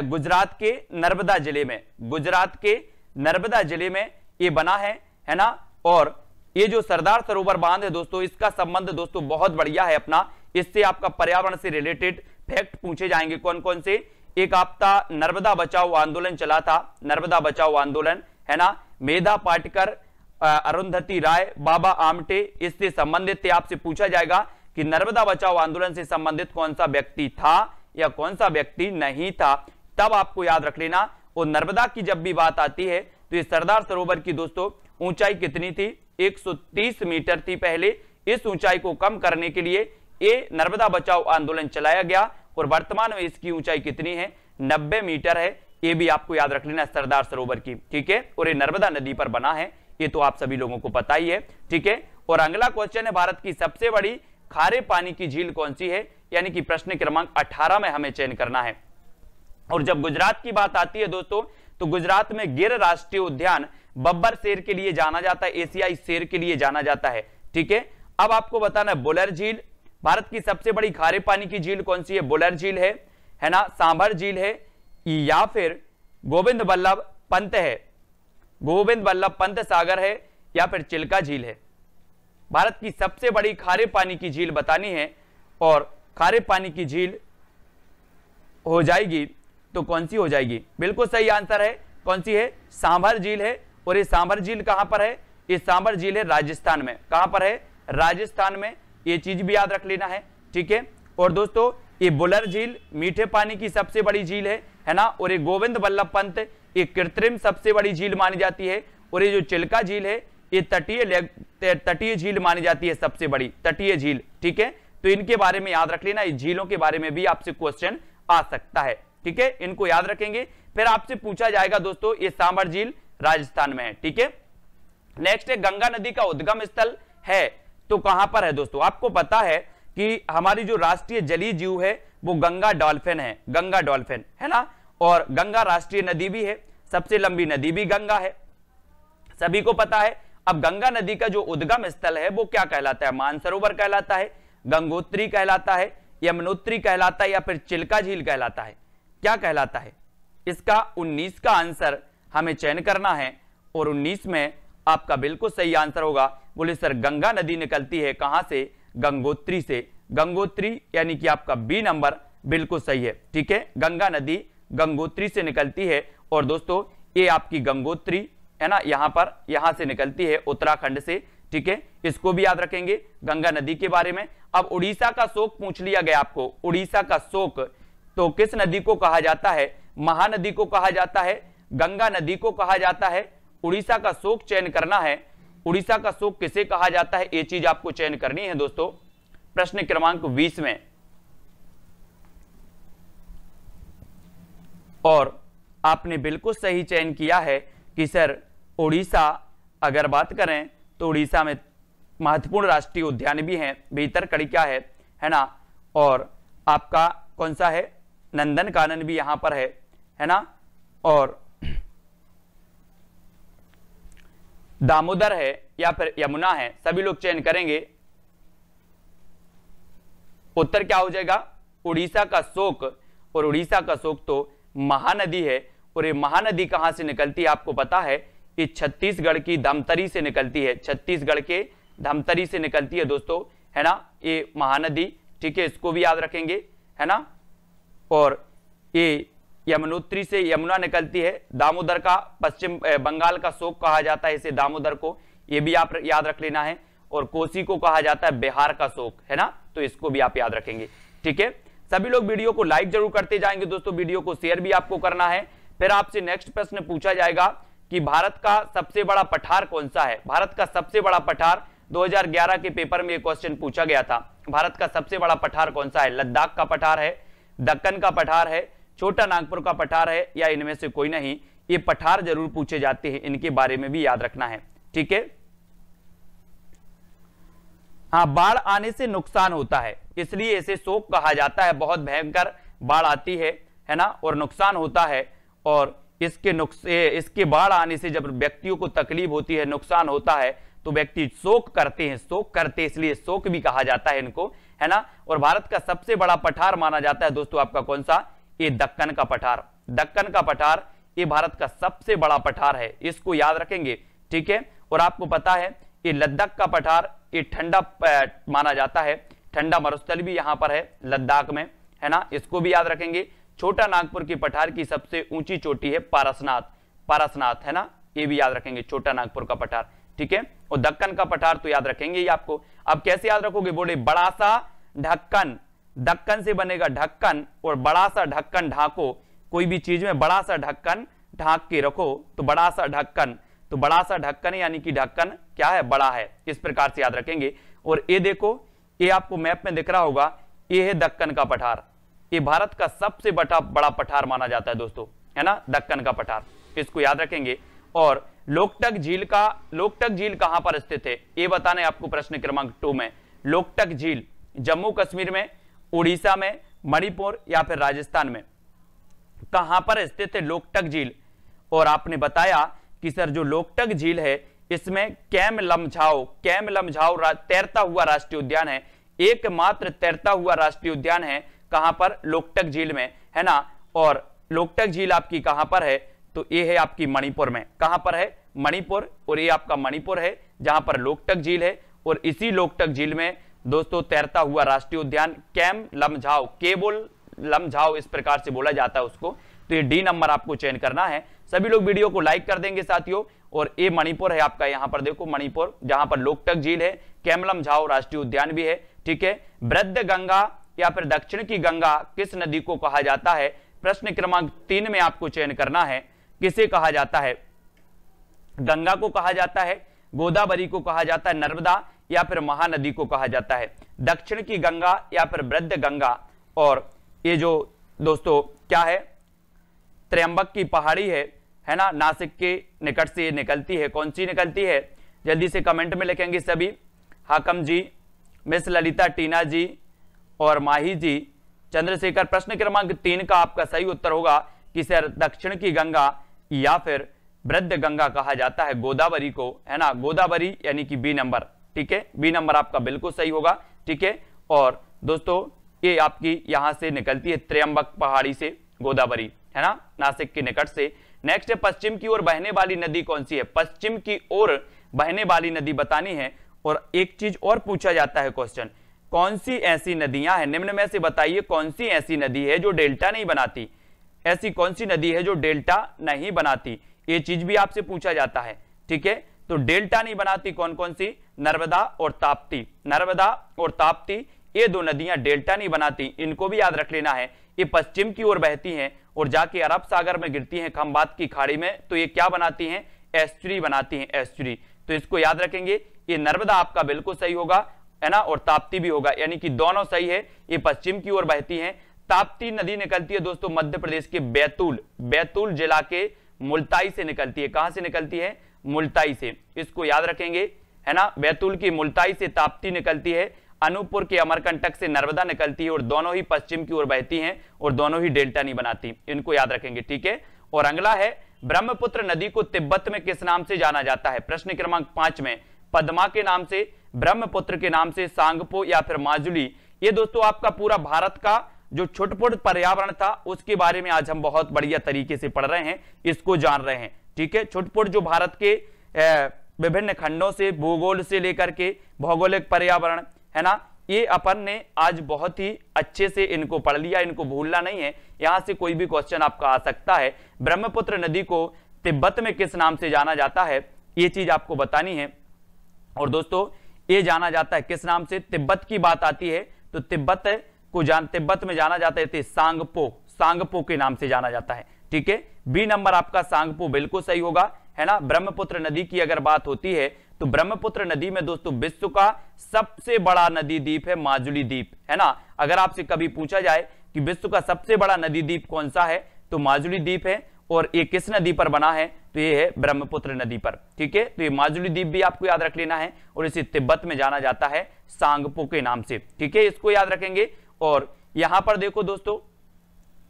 गुजरात के नर्मदा जिले में। गुजरात के नर्मदा जिले में ये बना है ना। और ये जो सरदार सरोवर बांध है दोस्तों, इसका संबंध दोस्तों बहुत बढ़िया है अपना। इससे आपका पर्यावरण से रिलेटेड फैक्ट पूछे जाएंगे। कौन कौन से? एक आपका नर्मदा बचाओ आंदोलन चला था, नर्मदा बचाओ आंदोलन, है ना। मेधा पाटकर, अरुंधति राय, बाबा आमटे इससे संबंधित थे। आपसे पूछा जाएगा कि नर्मदा बचाओ आंदोलन से संबंधित कौन सा व्यक्ति था या कौन सा व्यक्ति नहीं था। तब आपको याद रख लेना। और नर्मदा की जब भी बात आती है तो ये सरदार सरोवर की दोस्तों ऊंचाई कितनी थी? 130 मीटर थी पहले। इस ऊंचाई को कम करने के लिए ये नर्मदा बचाओ आंदोलन चलाया गया और वर्तमान में इसकी ऊंचाई कितनी है? 90 मीटर है। ये भी आपको याद रख लेना सरदार सरोवर की। ठीक है, और ये नर्मदा नदी पर बना है, ये तो आप सभी लोगों को पता ही है। ठीक है, और अगला क्वेश्चन है भारत की सबसे बड़ी खारे पानी की झील कौन सी है? यानी कि प्रश्न क्रमांक 18 में हमें चयन करना है। और जब गुजरात की बात आती है दोस्तों, तो गुजरात में गिर राष्ट्रीय उद्यान बब्बर शेर के लिए जाना जाता है, एशियाई शेर के लिए जाना जाता है। ठीक है, अब आपको बताना है बुलर झील भारत की सबसे बड़ी खारे पानी की झील कौन सी है? बुलर झील है ना, सांभर झील है या फिर गोविंद बल्लभ पंत है, गोविंद बल्लभ पंत सागर है या फिर चिल्का झील है। भारत की सबसे बड़ी खारे पानी की झील बतानी है और खारे पानी की झील हो जाएगी तो कौन सी हो जाएगी? बिल्कुल सही आंसर है। कौन सी है? सांभर झील है। और ये सांभर झील कहां पर है? ये सांभर झील है राजस्थान में। कहां पर है? राजस्थान में। ये चीज भी याद रख लेना है। ठीक है, और दोस्तों ये बुलर झील मीठे पानी की सबसे बड़ी झील है ना। और ये गोविंद बल्लभ पंत ये कृत्रिम सबसे बड़ी झील मानी जाती है। और ये जो चिल्का झील है ये तटीय झील मानी जाती है, सबसे बड़ी तटीय झील। ठीक है, तो इनके बारे में याद रख लेना। इस झीलों के बारे में भी आपसे क्वेश्चन आ सकता है। ठीक है, इनको याद रखेंगे। फिर आपसे पूछा जाएगा दोस्तों ये सांभर झील राजस्थान में है। ठीक है, नेक्स्ट है गंगा नदी का उद्गम स्थल है तो कहां पर है दोस्तों? आपको पता है कि हमारी जो राष्ट्रीय जलीय जीव है वो गंगा डॉल्फिन है, गंगा डॉल्फिन, है ना। और गंगा राष्ट्रीय नदी भी है, सबसे लंबी नदी भी गंगा है, सभी को पता है। अब गंगा नदी का जो उद्गम स्थल है वो क्या कहलाता है? मानसरोवर कहलाता है, गंगोत्री कहलाता है, यमुनोत्री कहलाता है या फिर चिल्का झील कहलाता है? क्या कहलाता है? इसका 19 का आंसर हमें चयन करना है। और 19 में आपका बिल्कुल सही आंसर होगा। बोले सर गंगा नदी निकलती है कहां से? गंगोत्री से। गंगोत्री यानी कि आपका बी नंबर बिल्कुल सही है। ठीक है, गंगा नदी गंगोत्री से निकलती है। और दोस्तों ये आपकी गंगोत्री है ना, यहां से निकलती है उत्तराखंड से। ठीक है, इसको भी याद रखेंगे गंगा नदी के बारे में। अब उड़ीसा का शोक पूछ लिया गया आपको। उड़ीसा का शोक तो किस नदी को कहा जाता है? महानदी को कहा जाता है, गंगा नदी को कहा जाता है। उड़ीसा का शोक चयन करना है। उड़ीसा का शोक किसे कहा जाता है? ये चीज आपको चयन करनी है दोस्तों प्रश्न क्रमांक 20 में। और आपने बिल्कुल सही चयन किया है कि सर उड़ीसा अगर बात करें तो उड़ीसा में महत्वपूर्ण राष्ट्रीय उद्यान भी हैं, भीतरकनिका है ना। और आपका कौन सा है? नंदन कानन भी यहां पर है ना। और दामोदर है या फिर यमुना है, सभी लोग चयन करेंगे। उत्तर क्या हो जाएगा? उड़ीसा का शोक। और उड़ीसा का शोक तो महानदी है। और ये महानदी कहां से निकलती है आपको पता है? ये छत्तीसगढ़ की धमतरी से निकलती है, छत्तीसगढ़ के धमतरी से निकलती है दोस्तों, है ना, ये महानदी। ठीक है, इसको भी याद रखेंगे, है ना। और ये यमुनोत्री से यमुना निकलती है। दामोदर का पश्चिम बंगाल का शोक कहा जाता है इसे, दामोदर को, ये भी आप याद रख लेना है। और कोसी को कहा जाता है बिहार का शोक, है ना, तो इसको भी आप याद रखेंगे। ठीक है, सभी लोग वीडियो को लाइक जरूर करते जाएंगे दोस्तों, वीडियो को शेयर भी आपको करना है। फिर आपसे नेक्स्ट प्रश्न पूछा जाएगा कि भारत का सबसे बड़ा पठार कौन सा है। भारत का सबसे बड़ा पठार 2011 के पेपर में ये क्वेश्चन पूछा गया था। भारत का सबसे बड़ा पठार कौन सा है? लद्दाख का पठार है, दक्कन का पठार है, छोटा नागपुर का पठार है, या इनमें से कोई नहीं। ये पठार जरूर पूछे जाते हैं, इनके बारे में भी याद रखना है, ठीक है। हाँ, बाढ़ आने से नुकसान होता है, इसलिए इसे शोक कहा जाता है। बहुत भयंकर बाढ़ आती है ना, और नुकसान होता है, और इसके बाढ़ आने से जब व्यक्तियों को तकलीफ होती है, नुकसान होता है, तो व्यक्ति शोक करते हैं, इसलिए शोक भी कहा जाता है इनको, है ना। और भारत का सबसे बड़ा पठार माना जाता है दोस्तों आपका कौन सा? ये दक्कन का पठार। दक्कन का पठार ये भारत का सबसे बड़ा पठार है, इसको याद रखेंगे, ठीक है। और आपको पता है ये लद्दाख का पठार ये ठंडा माना जाता है, ठंडा मरुस्थल भी यहां पर है लद्दाख में, है ना, इसको भी याद रखेंगे। छोटा नागपुर की पठार की सबसे ऊंची चोटी है पारसनाथ, है ना, ये भी याद रखेंगे, छोटा नागपुर का पठार, ठीक है। और दक्कन का पठार तो याद रखेंगे ही आपको। अब कैसे याद रखोगे? बोले बड़ा सा ढक्कन, दक्कन से बनेगा ढक्कन, और बड़ा सा ढक्कन ढाको, कोई भी चीज में बड़ा सा ढक्कन ढाक के रखो, तो बड़ा सा ढक्कन, तो बड़ा सा ढक्कन यानी कि ढक्कन क्या है? बड़ा है, इस प्रकार से याद रखेंगे। और ये देखो, ये आपको मैप में दिख रहा होगा, ये है दक्कन का पठार, ये भारत का सबसे बड़ा पठार माना जाता है दोस्तों, है ना, दक्कन का पठार, इसको याद रखेंगे। और लोकटक झील कहां पर स्थित है? ये बताना है आपको प्रश्न क्रमांक 2 में। लोकटक झील जम्मू कश्मीर में, उड़ीसा में, मणिपुर या फिर राजस्थान में, कहां पर स्थित है लोकटक झील? और आपने बताया कि सर जो लोकटक झील है इसमें कैम लमझाओ तैरता हुआ राष्ट्रीय उद्यान है, एकमात्र तैरता हुआ राष्ट्रीय उद्यान है, कहां पर? लोकटक झील में, है ना। और लोकटक झील आपकी कहां पर है? तो ये है आपकी मणिपुर में। कहां पर है? मणिपुर। और ये आपका मणिपुर है जहां पर लोकटक झील है, और इसी लोकटक झील में दोस्तों तैरता हुआ राष्ट्रीय उद्यान कैम लमझाओ, केवल लमझाओ इस प्रकार से बोला जाता है उसको। तो ये डी नंबर आपको चयन करना है। सभी लोग वीडियो को लाइक कर देंगे साथियों। और ये मणिपुर है आपका, यहां पर देखो मणिपुर, जहां पर लोकटक झील है, कैम लमझाओ राष्ट्रीय उद्यान भी है, ठीक है। वृद्ध गंगा या फिर दक्षिण की गंगा किस नदी को कहा जाता है? प्रश्न क्रमांक 3 में आपको चयन करना है, किसे कहा जाता है? गंगा को कहा जाता है, गोदावरी को कहा जाता है, नर्मदा या फिर महानदी को कहा जाता है? दक्षिण की गंगा या फिर वृद्ध गंगा। और ये जो दोस्तों क्या है, त्र्यंबक की पहाड़ी है ना, नासिक के निकट से निकलती है, कौन सी निकलती है? जल्दी से कमेंट में लिखेंगे सभी। हाकम जी, मिस ललिता, टीना जी और माही जी, चंद्रशेखर। प्रश्न क्रमांक 3 का आपका सही उत्तर होगा कि सर दक्षिण की गंगा या फिर वृद्ध गंगा कहा जाता है गोदावरी को, है ना, गोदावरी यानी कि बी नंबर, ठीक है, बी नंबर आपका बिल्कुल सही होगा, ठीक है। और दोस्तों ये आपकी यहां से निकलती है त्र्यंबक पहाड़ी से गोदावरी, है ना, नासिक के निकट से। नेक्स्ट है पश्चिम की ओर बहने वाली नदी कौन सी है? पश्चिम की ओर बहने वाली नदी बतानी है। और एक चीज और पूछा जाता है क्वेश्चन, कौन सी ऐसी नदियां हैं, निम्न में से बताइए कौन सी ऐसी नदी है जो डेल्टा नहीं बनाती? ऐसी कौन सी नदी है जो डेल्टा नहीं बनाती? ये चीज भी आपसे पूछा जाता है, ठीक है। तो डेल्टा नहीं बनाती कौन कौन सी? नर्मदा और ताप्ती। नर्मदा और ताप्ती ये दो नदियां डेल्टा नहीं बनाती, इनको भी याद रख लेना है। ये पश्चिम की ओर बहती हैं और जाके अरब सागर में गिरती हैं खंबात की खाड़ी में, तो ये क्या बनाती हैं? एस्चुरी बनाती हैं, एस्चुरी। तो इसको याद रखेंगे। ये नर्मदा आपका बिल्कुल सही होगा, है ना, और ताप्ती भी होगा, यानी कि दोनों सही है। ये पश्चिम की ओर बहती हैं। ताप्ती नदी निकलती है दोस्तों मध्य प्रदेश के बैतूल जिला के मुल्ताई से निकलती है। कहां से निकलती है? मुल्ताई से, इसको याद रखेंगे, है ना। बैतूल की मुल्ताई से ताप्ती निकलती है, अनूपपुर के अमरकंटक से नर्मदा निकलती है, और दोनों ही पश्चिम की ओर बहती हैं और दोनों ही डेल्टा नहीं बनाती, इनको याद रखेंगे, ठीक है। और अगला है ब्रह्मपुत्र नदी को तिब्बत में किस नाम से जाना जाता है? प्रश्न क्रमांक 5 में पद्मा के नाम से, ब्रह्मपुत्र के नाम से, सांगपो या फिर माजुली। ये दोस्तों आपका पूरा भारत का जो छुटपुट पर्यावरण था उसके बारे में आज हम बहुत बढ़िया तरीके से पढ़ रहे हैं, इसको जान रहे हैं, ठीक है। छुटपुट जो भारत के विभिन्न खंडों से, भूगोल से लेकर के भौगोलिक पर्यावरण, है ना, ये अपन ने आज बहुत ही अच्छे से इनको पढ़ लिया, इनको भूलना नहीं है। यहां से कोई भी क्वेश्चन आपका आ सकता है। ब्रह्मपुत्र नदी को तिब्बत में किस नाम से जाना जाता है, ये चीज आपको बतानी है। और दोस्तों ये जाना जाता है किस नाम से? तिब्बत की बात आती है तो तिब्बत में जाना जाता है सांगपो के नाम से जाना जाता है, ठीक है। बी नंबर आपका सांगपो बिल्कुल सही होगा, है ना, ब्रह्मपुत्र नदी की अगर बात होती है तो ब्रह्मपुत्र नदी में दोस्तों विश्व का सबसे बड़ा नदी द्वीप है माजुली द्वीप, है ना। अगर आपसे कभी पूछा जाए कि विश्व का सबसे बड़ा नदी द्वीप कौन सा है तो माजुली द्वीप है, और ये किस नदी पर बना है तो ये है ब्रह्मपुत्र नदी पर, ठीक है। तो ये माजुली द्वीप भी आपको याद रख लेना है, और इसे तिब्बत में जाना जाता है सांगपो के नाम से, ठीक है, इसको याद रखेंगे। और यहां पर देखो दोस्तों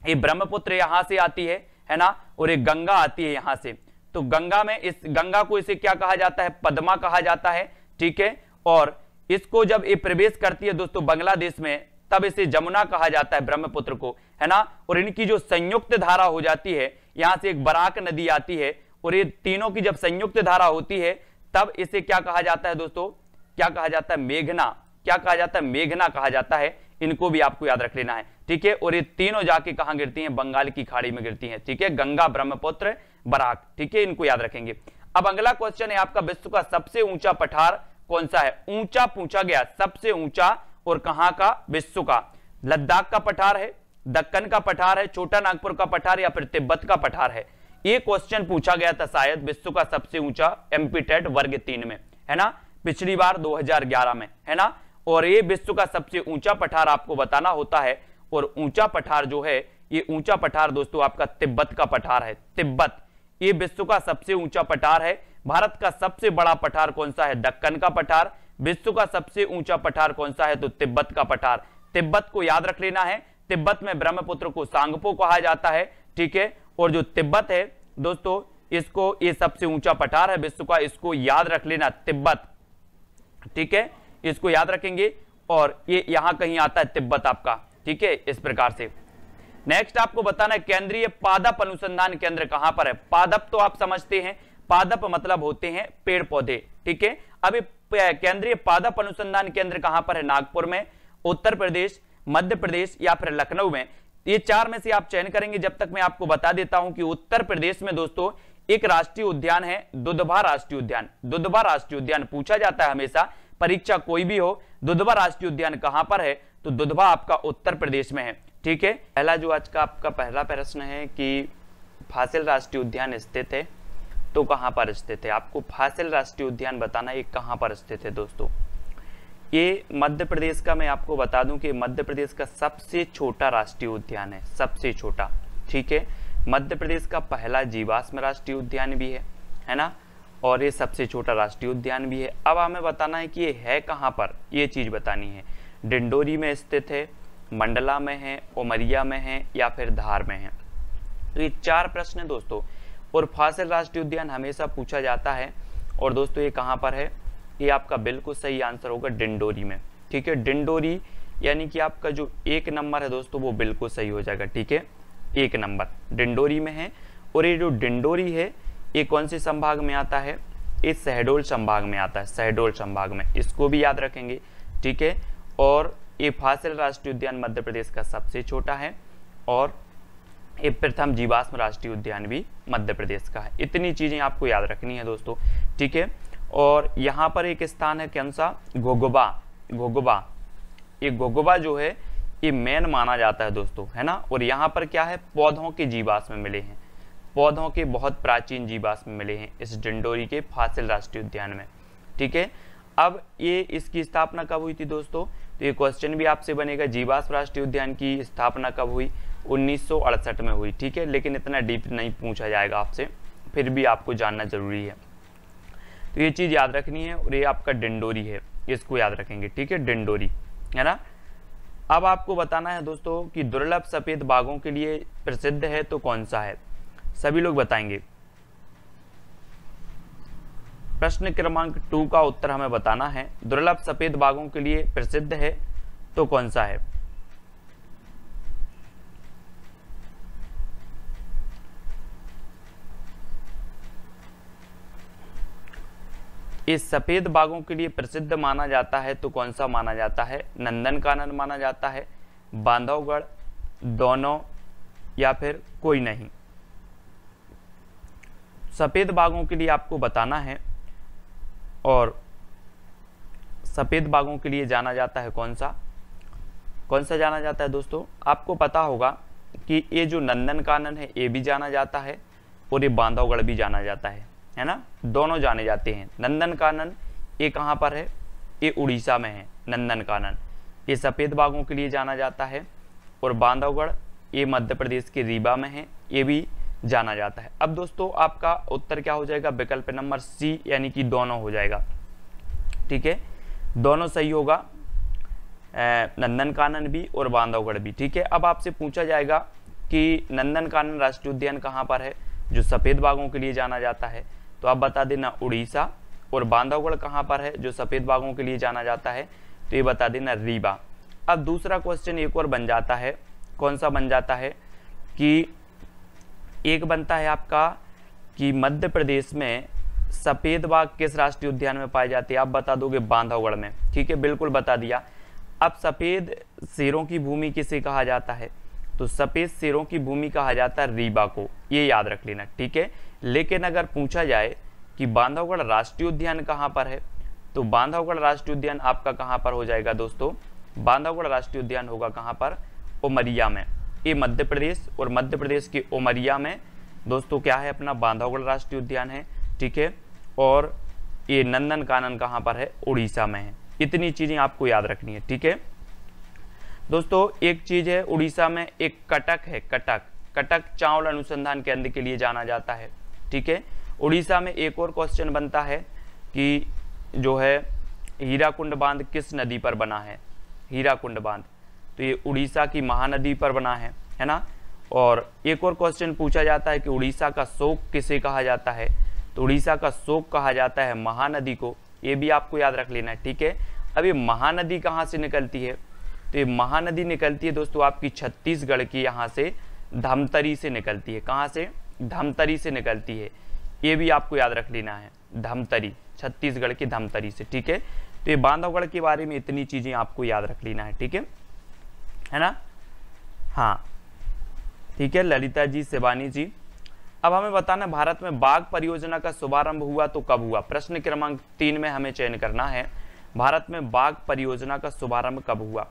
ये ब्रह्मपुत्र यहां से आती है ना, और एक गंगा आती है यहां से, तो गंगा में इस गंगा को इसे क्या कहा जाता है, पद्मा कहा जाता है, ठीक है। और इसको जब ये प्रवेश करती है दोस्तों बांग्लादेश में तब इसे जमुना कहा जाता है ब्रह्मपुत्र को, है ना। और इनकी जो संयुक्त धारा हो जाती है, यहां से एक बराक नदी आती है, और ये तीनों की जब संयुक्त धारा होती है तब इसे क्या कहा जाता है दोस्तों, क्या कहा जाता है, मेघना, क्या कहा जाता है, मेघना कहा जाता है। इनको भी आपको याद रख लेना है, ठीक है। और ये तीनों जाके कहां गिरती हैं, बंगाल की खाड़ी में गिरती हैं, ठीक है, गंगा ब्रह्मपुत्र बराक, ठीक है, इनको याद रखेंगे। अब अगला क्वेश्चन है आपका, विश्व का सबसे ऊंचा पठार कौन सा है। ऊंचा पूछा गया, सबसे ऊंचा, और कहां का, विश्व का। लद्दाख का पठार है, दक्कन का पठार है, छोटा नागपुर का पठार, या फिर तिब्बत का पठार है। ये क्वेश्चन पूछा गया था शायद विश्व का सबसे ऊंचा एमपी टेट वर्ग 3 में, है ना, पिछली बार 2011 में, है ना। और ये विश्व का सबसे ऊंचा पठार आपको बताना होता है, और ऊंचा पठार जो है, ये ऊंचा पठार दोस्तों आपका तिब्बत का पठार है। तिब्बत ये विश्व का सबसे ऊंचा पठार है। भारत का सबसे बड़ा पठार कौन सा है, दक्कन का पठार। विश्व का सबसे ऊंचा पठार कौन सा है तो तिब्बत का पठार। तिब्बत को याद रख लेना है, तिब्बत में ब्रह्मपुत्र को सांगपो कहा जाता है, ठीक है। और जो तिब्बत है दोस्तों, इसको, ये सबसे ऊंचा पठार है विश्व का, इसको याद रख लेना, तिब्बत, ठीक है, इसको याद रखेंगे। और ये यहां कहीं आता है तिब्बत आपका, ठीक है, इस प्रकार से। नेक्स्ट आपको बताना है केंद्रीय पादप अनुसंधान केंद्र कहां पर है। पादप तो आप समझते हैं, पादप मतलब होते हैं पेड़ पौधे, ठीक है। अब केंद्रीय पादप अनुसंधान केंद्र कहां पर है, नागपुर में, उत्तर प्रदेश, मध्य प्रदेश, या फिर लखनऊ में। ये चार में से आप चयन करेंगे। जब तक मैं आपको बता देता हूं कि उत्तर प्रदेश में दोस्तों एक राष्ट्रीय उद्यान है, दुधवा राष्ट्रीय उद्यान। दुधवा राष्ट्रीय उद्यान पूछा जाता है हमेशा, परीक्षा कोई भी हो, दुधवा राष्ट्रीय उद्यान कहां पर है तो दुधवा आपका उत्तर प्रदेश में है, ठीक है। पहला जो आज का आपका पहला प्रश्न है कि फासिल राष्ट्रीय उद्यान स्थित है तो कहां पर स्थित है। आपको फासिल राष्ट्रीय उद्यान बताना है कहां पर स्थित है दोस्तों। ये मध्य प्रदेश का, मैं आपको बता दूं कि मध्य प्रदेश का सबसे छोटा राष्ट्रीय उद्यान है, सबसे छोटा, ठीक है। मध्य प्रदेश का पहला जीवाश्म राष्ट्रीय उद्यान भी है ना, और ये सबसे छोटा राष्ट्रीय उद्यान भी है। अब हमें बताना है कि ये है कहां पर, ये चीज बतानी है। डिंडोरी में स्थित है, मंडला में है, उमरिया में है, या फिर धार में है। तो ये चार प्रश्न है दोस्तों, और फासिल राष्ट्रीय उद्यान हमेशा पूछा जाता है। और दोस्तों ये कहां पर है, ये आपका बिल्कुल सही आंसर होगा डिंडोरी में, ठीक है। डिंडोरी यानी कि आपका जो 1 नंबर है दोस्तों वो बिल्कुल सही हो जाएगा, ठीक है, 1 नंबर डिंडोरी में है। और ये जो डिंडोरी है ये कौन से संभाग में आता है, ये शहडोल संभाग में आता है, शहडोल संभाग में, इसको भी याद रखेंगे, ठीक है। और ये फासिल राष्ट्रीय उद्यान मध्य प्रदेश का सबसे छोटा है, और ये प्रथम जीवाश्म राष्ट्रीय उद्यान भी मध्य प्रदेश का है। इतनी चीजें आपको याद रखनी है दोस्तों, ठीक है। और यहाँ पर एक स्थान है कौन सा, घोघबा। घोघबा, ये घोघबा जो है ये मेन माना जाता है दोस्तों, है ना। और यहाँ पर क्या है, पौधों के जीवाश्म मिले हैं, पौधों के बहुत प्राचीन जीवाश्म मिले हैं इस डिंडोरी के फासिल राष्ट्रीय उद्यान में, ठीक है। अब ये इसकी स्थापना कब हुई थी दोस्तों, तो ये क्वेश्चन भी आपसे बनेगा, जीवाश्म राष्ट्रीय उद्यान की स्थापना कब हुई, 1968 में हुई, ठीक है। लेकिन इतना डीप नहीं पूछा जाएगा आपसे, फिर भी आपको जानना जरूरी है, तो ये चीज याद रखनी है। और ये आपका डिंडोरी है, इसको याद रखेंगे, ठीक है, डिंडोरी, है ना। अब आपको बताना है दोस्तों कि दुर्लभ सफेद बाघों के लिए प्रसिद्ध है तो कौन सा है, सभी लोग बताएंगे। प्रश्न क्रमांक 2 का उत्तर हमें बताना है, दुर्लभ सफेद बाघों के लिए प्रसिद्ध है तो कौन सा है। इस सफेद बाघों के लिए प्रसिद्ध माना जाता है तो कौन सा माना जाता है, नंदनकानन माना जाता है, बांधवगढ़, दोनों, या फिर कोई नहीं। सफेद बाघों के लिए आपको बताना है, और सफेद बाघों के लिए जाना जाता है कौन सा जाना जाता है दोस्तों। आपको पता होगा कि ये जो नंदनकानन है ये भी जाना जाता है, और ये बांधवगढ़ भी जाना जाता है, है ना, दोनों जाने जाते हैं। नंदनकानन ये कहाँ पर है, ये उड़ीसा में है नंदनकानन, ये सफ़ेद बाघों के लिए जाना जाता है। और बांधवगढ़ ये मध्य प्रदेश के रीवा में है, ये भी जाना जाता है। अब दोस्तों आपका उत्तर क्या हो जाएगा, विकल्प नंबर सी यानी कि दोनों हो जाएगा। ठीक है, दोनों सही होगा, नंदनकानन भी और बांधवगढ़ भी। ठीक है, अब आपसे पूछा जाएगा कि नंदनकानन राष्ट्रीय उद्यान कहाँ पर है जो सफ़ेद बाघों के लिए जाना जाता है, तो आप बता देना उड़ीसा। और बांधवगढ़ कहाँ पर है जो सफ़ेद बाघों के लिए जाना जाता है, तो ये बता देना रीवा। अब दूसरा क्वेश्चन एक और बन जाता है, कौन सा बन जाता है कि एक बनता है आपका कि मध्य प्रदेश में सफ़ेद बाघ किस राष्ट्रीय उद्यान में पाए जाते हैं, आप बता दोगे बांधवगढ़ में। ठीक है, बिल्कुल बता दिया। अब सफ़ेद शेरों की भूमि किसे कहा जाता है, तो सफ़ेद शेरों की भूमि कहा जाता है रीवा को, ये याद रख लेना। ठीक है, लेकिन अगर पूछा जाए कि बांधवगढ़ राष्ट्रीय उद्यान कहाँ पर है, तो बांधवगढ़ राष्ट्रीय उद्यान आपका कहाँ पर हो जाएगा दोस्तों, बांधवगढ़ राष्ट्रीय उद्यान होगा कहाँ पर, उमरिया में। ये मध्य प्रदेश, और मध्य प्रदेश के उमरिया में दोस्तों क्या है अपना बांधवगढ़ राष्ट्रीय उद्यान है। ठीक है, और ये नंदनकानन कहाँ पर है, उड़ीसा में है। इतनी चीज़ें आपको याद रखनी है। ठीक है दोस्तों, एक चीज़ है उड़ीसा में एक कटक है, कटक चावल अनुसंधान केंद्र के लिए जाना जाता है। ठीक है, उड़ीसा में एक और क्वेश्चन बनता है कि जो है हीराकुंड बांध किस नदी पर बना है, हीराकुंड बांध, तो ये उड़ीसा की महानदी पर बना है ना। और एक और क्वेश्चन पूछा जाता है कि उड़ीसा का शोक किसे कहा जाता है, तो उड़ीसा का शोक कहा जाता है महानदी को, ये भी आपको याद रख लेना है। ठीक है, अब ये महानदी कहाँ से निकलती है, तो ये महानदी निकलती है दोस्तों आपकी छत्तीसगढ़ की, यहाँ से धमतरी से निकलती है। कहाँ से, धमतरी से निकलती है, ये भी आपको याद रख लेना है, धमतरी, छत्तीसगढ़ की धमतरी से। ठीक है, तो ये बांधवगढ़ के बारे में इतनी चीज़ें आपको याद रख लेना है। ठीक है ना, हाँ ठीक है ललिता जी, शिवानी जी। अब हमें बताना भारत में बाघ परियोजना का शुभारंभ हुआ तो कब हुआ, प्रश्न क्रमांक 3 में हमें चयन करना है। भारत में बाघ परियोजना का शुभारंभ कब हुआ,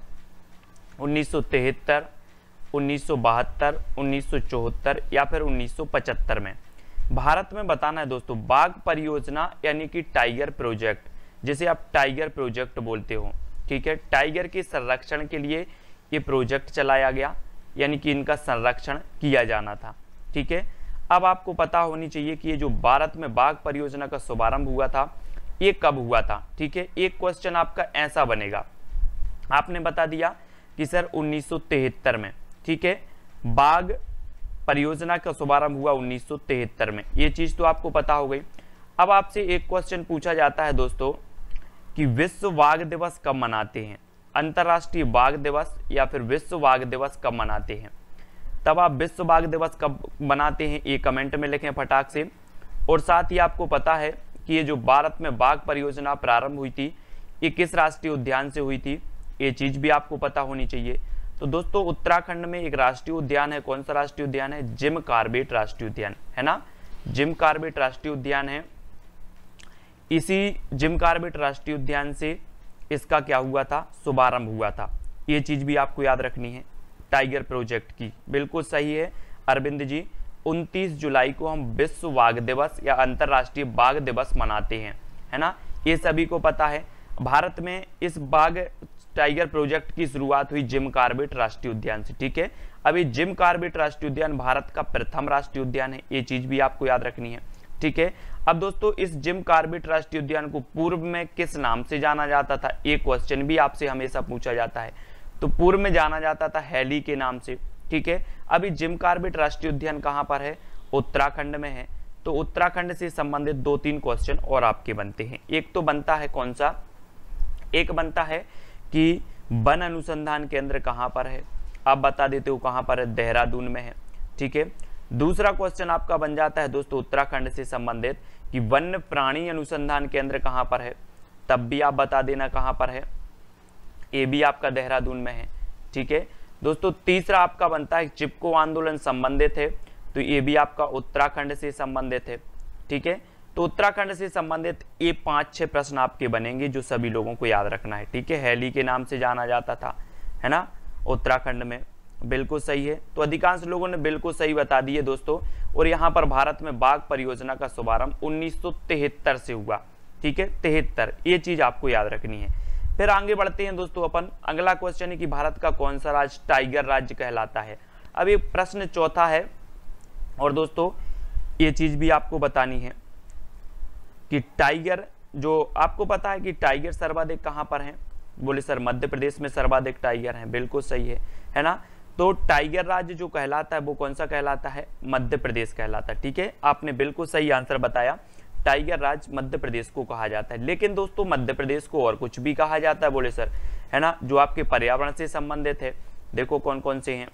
1973, 1972, 1974 या फिर 1975 में। भारत में बताना है दोस्तों बाघ परियोजना यानी कि टाइगर प्रोजेक्ट, जिसे आप टाइगर प्रोजेक्ट बोलते हो। ठीक है, टाइगर के संरक्षण के लिए ये प्रोजेक्ट चलाया गया, यानी कि इनका संरक्षण किया जाना था। ठीक है, अब आपको पता होनी चाहिए कि ये जो भारत में बाघ परियोजना का शुभारंभ हुआ था ये कब हुआ था। ठीक है, एक क्वेश्चन आपका ऐसा बनेगा, आपने बता दिया कि सर 1973 में। ठीक है, बाघ परियोजना का शुभारंभ हुआ 1973 में, ये चीज तो आपको पता हो गई। अब आपसे एक क्वेश्चन पूछा जाता है दोस्तों कि विश्व बाघ दिवस कब मनाते हैं, अंतर्राष्ट्रीय बाघ दिवस या फिर विश्व बाघ दिवस कब मनाते हैं। तब आप विश्व बाघ दिवस कब मनाते हैं ये कमेंट में लिखें फटाक से। और साथ ही आपको पता है कि ये जो भारत में बाघ परियोजना प्रारंभ हुई थी ये किस राष्ट्रीय उद्यान से हुई थी, ये चीज भी आपको पता होनी चाहिए। तो दोस्तों उत्तराखंड में एक राष्ट्रीय उद्यान है, कौन सा राष्ट्रीय उद्यान है, जिम कॉर्बेट राष्ट्रीय उद्यान है ना, जिम कॉर्बेट राष्ट्रीय उद्यान है। इसी जिम कॉर्बेट राष्ट्रीय उद्यान से इसका क्या हुआ था, शुभारंभ हुआ था, ये चीज भी आपको याद रखनी है टाइगर प्रोजेक्ट की। बिल्कुल सही है अरविंद जी, 29 जुलाई को हम विश्व बाघ दिवस या अंतर्राष्ट्रीय बाघ दिवस मनाते हैं, है ना, ये सभी को पता है। भारत में इस बाघ टाइगर प्रोजेक्ट की शुरुआत हुई जिम कॉर्बेट राष्ट्रीय उद्यान से। ठीक है, अभी जिम कॉर्बेट राष्ट्रीय उद्यान भारत का प्रथम राष्ट्रीय उद्यान है, ये चीज भी आपको याद रखनी है। ठीक है, अब दोस्तों इस जिम कॉर्बेट राष्ट्रीय उद्यान को पूर्व में किस नाम से जाना जाता था, एक क्वेश्चन भी आपसे हमेशा पूछा जाता है। तो पूर्व में जाना जाता था हैली के नाम से। ठीक है, अभी जिम कॉर्बेट राष्ट्रीय उद्यान कहाँ पर है, उत्तराखंड में है। तो उत्तराखंड से संबंधित 2-3 क्वेश्चन और आपके बनते हैं। एक तो बनता है कौन सा, एक बनता है कि वन अनुसंधान केंद्र कहाँ पर है, आप बता देते हो कहाँ पर है, देहरादून में है। ठीक है, दूसरा क्वेश्चन आपका बन जाता है दोस्तों उत्तराखंड से संबंधित कि वन्य प्राणी अनुसंधान केंद्र कहाँ पर है, तब भी आप बता देना कहाँ पर है, ये भी आपका देहरादून में है। ठीक है दोस्तों, तीसरा आपका बनता है चिपको आंदोलन संबंधित है, तो ये भी आपका उत्तराखंड से संबंधित है। ठीक है, तो उत्तराखंड से संबंधित ये 5-6 प्रश्न आपके बनेंगे जो सभी लोगों को याद रखना है। ठीक है, हैली के नाम से जाना जाता था, है ना, उत्तराखंड में बिल्कुल सही है। तो अधिकांश लोगों ने बिल्कुल सही बता दिए दोस्तों। और यहाँ पर भारत में बाघ परियोजना का शुभारंभ 1973 से हुआ, ठीक है, 73, ये चीज आपको याद रखनी है। फिर आगे बढ़ते हैं दोस्तों अपन। अगला क्वेश्चन है कि भारत का कौन सा राज्य टाइगर राज्य कहलाता है। अब ये प्रश्न चौथा है और दोस्तों ये चीज भी आपको बतानी है कि टाइगर, जो आपको पता है कि टाइगर सर्वाधिक कहां पर है, बोले सर मध्य प्रदेश में सर्वाधिक टाइगर हैं, बिल्कुल सही है ना। तो टाइगर राज्य जो कहलाता है वो कौन सा कहलाता है, मध्य प्रदेश कहलाता है, ठीक है, आपने बिल्कुल सही आंसर बताया, टाइगर राज्य मध्य प्रदेश को कहा जाता है। लेकिन दोस्तों मध्य प्रदेश को और कुछ भी कहा जाता है, बोले सर, है ना, जो आपके पर्यावरण से संबंधित है। देखो कौन कौन से हैं।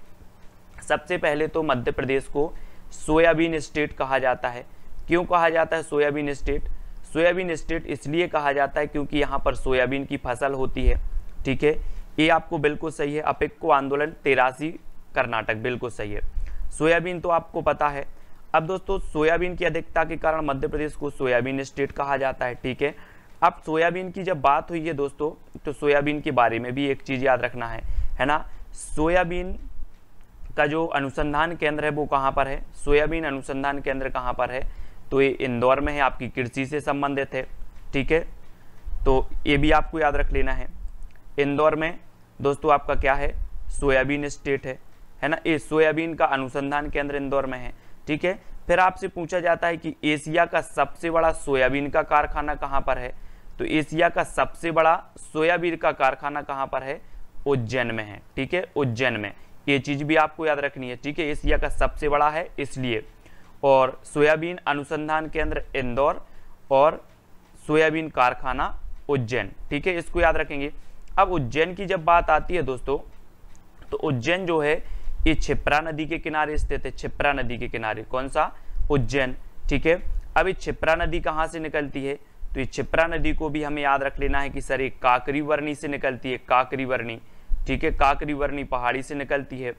सबसे पहले तो मध्य प्रदेश को सोयाबीन स्टेट कहा जाता है। क्यों कहा जाता है सोयाबीन स्टेट? सोयाबीन स्टेट इसलिए कहा जाता है क्योंकि यहाँ पर सोयाबीन की फसल होती है, ठीक है, ये आपको बिल्कुल सही है। अपेक्को आंदोलन 83 कर्नाटक, बिल्कुल सही है। सोयाबीन तो आपको पता है। अब दोस्तों सोयाबीन की अधिकता के कारण मध्य प्रदेश को सोयाबीन स्टेट कहा जाता है, ठीक है। अब सोयाबीन की जब बात हुई है दोस्तों, तो सोयाबीन के बारे में भी एक चीज याद रखना है ना। सोयाबीन का जो अनुसंधान केंद्र है वो कहाँ पर है, सोयाबीन अनुसंधान केंद्र कहाँ पर है, तो ये इंदौर में है, आपकी कृषि से संबंधित है, ठीक है। तो ये भी आपको याद रख लेना है। इंदौर में दोस्तों आपका क्या है, सोयाबीन स्टेट है ना, ये सोयाबीन का अनुसंधान केंद्र इंदौर में है, ठीक है। फिर आपसे पूछा जाता है कि एशिया का सबसे बड़ा सोयाबीन का कारखाना कहाँ पर है, तो एशिया का सबसे बड़ा सोयाबीन का कारखाना कहाँ पर है, उज्जैन में है, ठीक है, उज्जैन में। ये चीज भी आपको याद रखनी है, ठीक है, एशिया का सबसे बड़ा है इसलिए। और सोयाबीन अनुसंधान केंद्र इंदौर और सोयाबीन कारखाना उज्जैन, ठीक है, इसको याद रखेंगे। अब उज्जैन की जब बात आती है दोस्तों, तो उज्जैन जो है ये क्षिप्रा नदी के किनारे स्थित है, क्षिप्रा नदी के किनारे, कौन सा, उज्जैन, ठीक है। अब ये क्षिप्रा नदी कहाँ से निकलती है, तो ये क्षिप्रा नदी को भी हमें याद रख लेना है कि सर ये काकरी वर्णी से निकलती है, काकरी वर्णी, ठीक है, काकरी वर्णी पहाड़ी से निकलती है।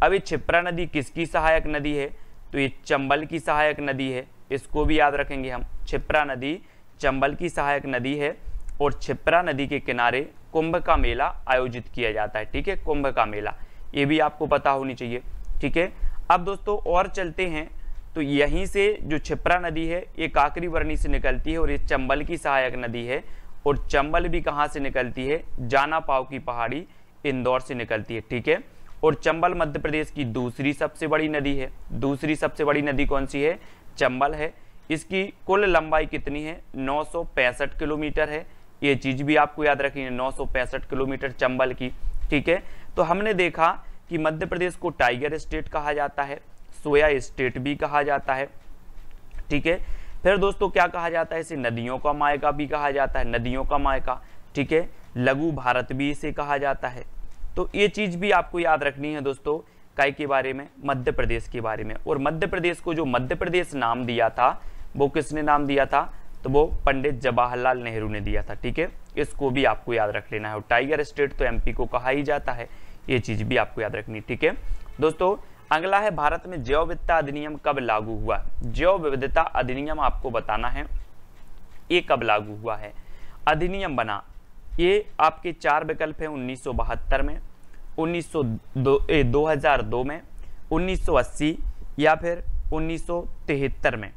अब ये क्षिप्रा नदी किसकी सहायक नदी है, तो ये चंबल की सहायक नदी है, इसको भी याद रखेंगे हम। क्षिप्रा नदी चंबल की सहायक नदी है और क्षिप्रा नदी के किनारे कुंभ का मेला आयोजित किया जाता है, ठीक है, कुंभ का मेला, ये भी आपको पता होनी चाहिए, ठीक है। अब दोस्तों और चलते हैं, तो यहीं से जो क्षिप्रा नदी है ये काकरी वर्णी से निकलती है और ये चंबल की सहायक नदी है। और चंबल भी कहाँ से निकलती है, जाना पाव की पहाड़ी इंदौर से निकलती है, ठीक है। और चंबल मध्य प्रदेश की दूसरी सबसे बड़ी नदी है। दूसरी सबसे बड़ी नदी कौन सी है, चंबल है। इसकी कुल लंबाई कितनी है, 965 किलोमीटर है, ये चीज भी आपको याद रखनी है, 965 किलोमीटर चंबल की, ठीक है। तो हमने देखा कि मध्य प्रदेश को टाइगर स्टेट कहा जाता है, सोया स्टेट भी कहा जाता है, ठीक है। फिर दोस्तों क्या कहा जाता है, इसे नदियों का मायका भी कहा जाता है, नदियों का मायका, ठीक है, लघु भारत भी इसे कहा जाता है। तो ये चीज भी आपको याद रखनी है दोस्तों, काय के बारे में, मध्य प्रदेश के बारे में। और मध्य प्रदेश को जो मध्य प्रदेश नाम दिया था वो किसने नाम दिया था, तो वो पंडित जवाहरलाल नेहरू ने दिया था, ठीक है, इसको भी आपको याद रख लेना है। और टाइगर स्टेट तो एमपी को कहा ही जाता है, ये चीज भी आपको याद रखनी, ठीक है दोस्तों। अगला है भारत में जैव विविधता अधिनियम कब लागू हुआ। जैव विविधता अधिनियम आपको बताना है ये कब लागू हुआ है, अधिनियम बना, ये आपके 4 विकल्प हैं, 1972 में, 2002 में, 1980 या फिर 1973 में।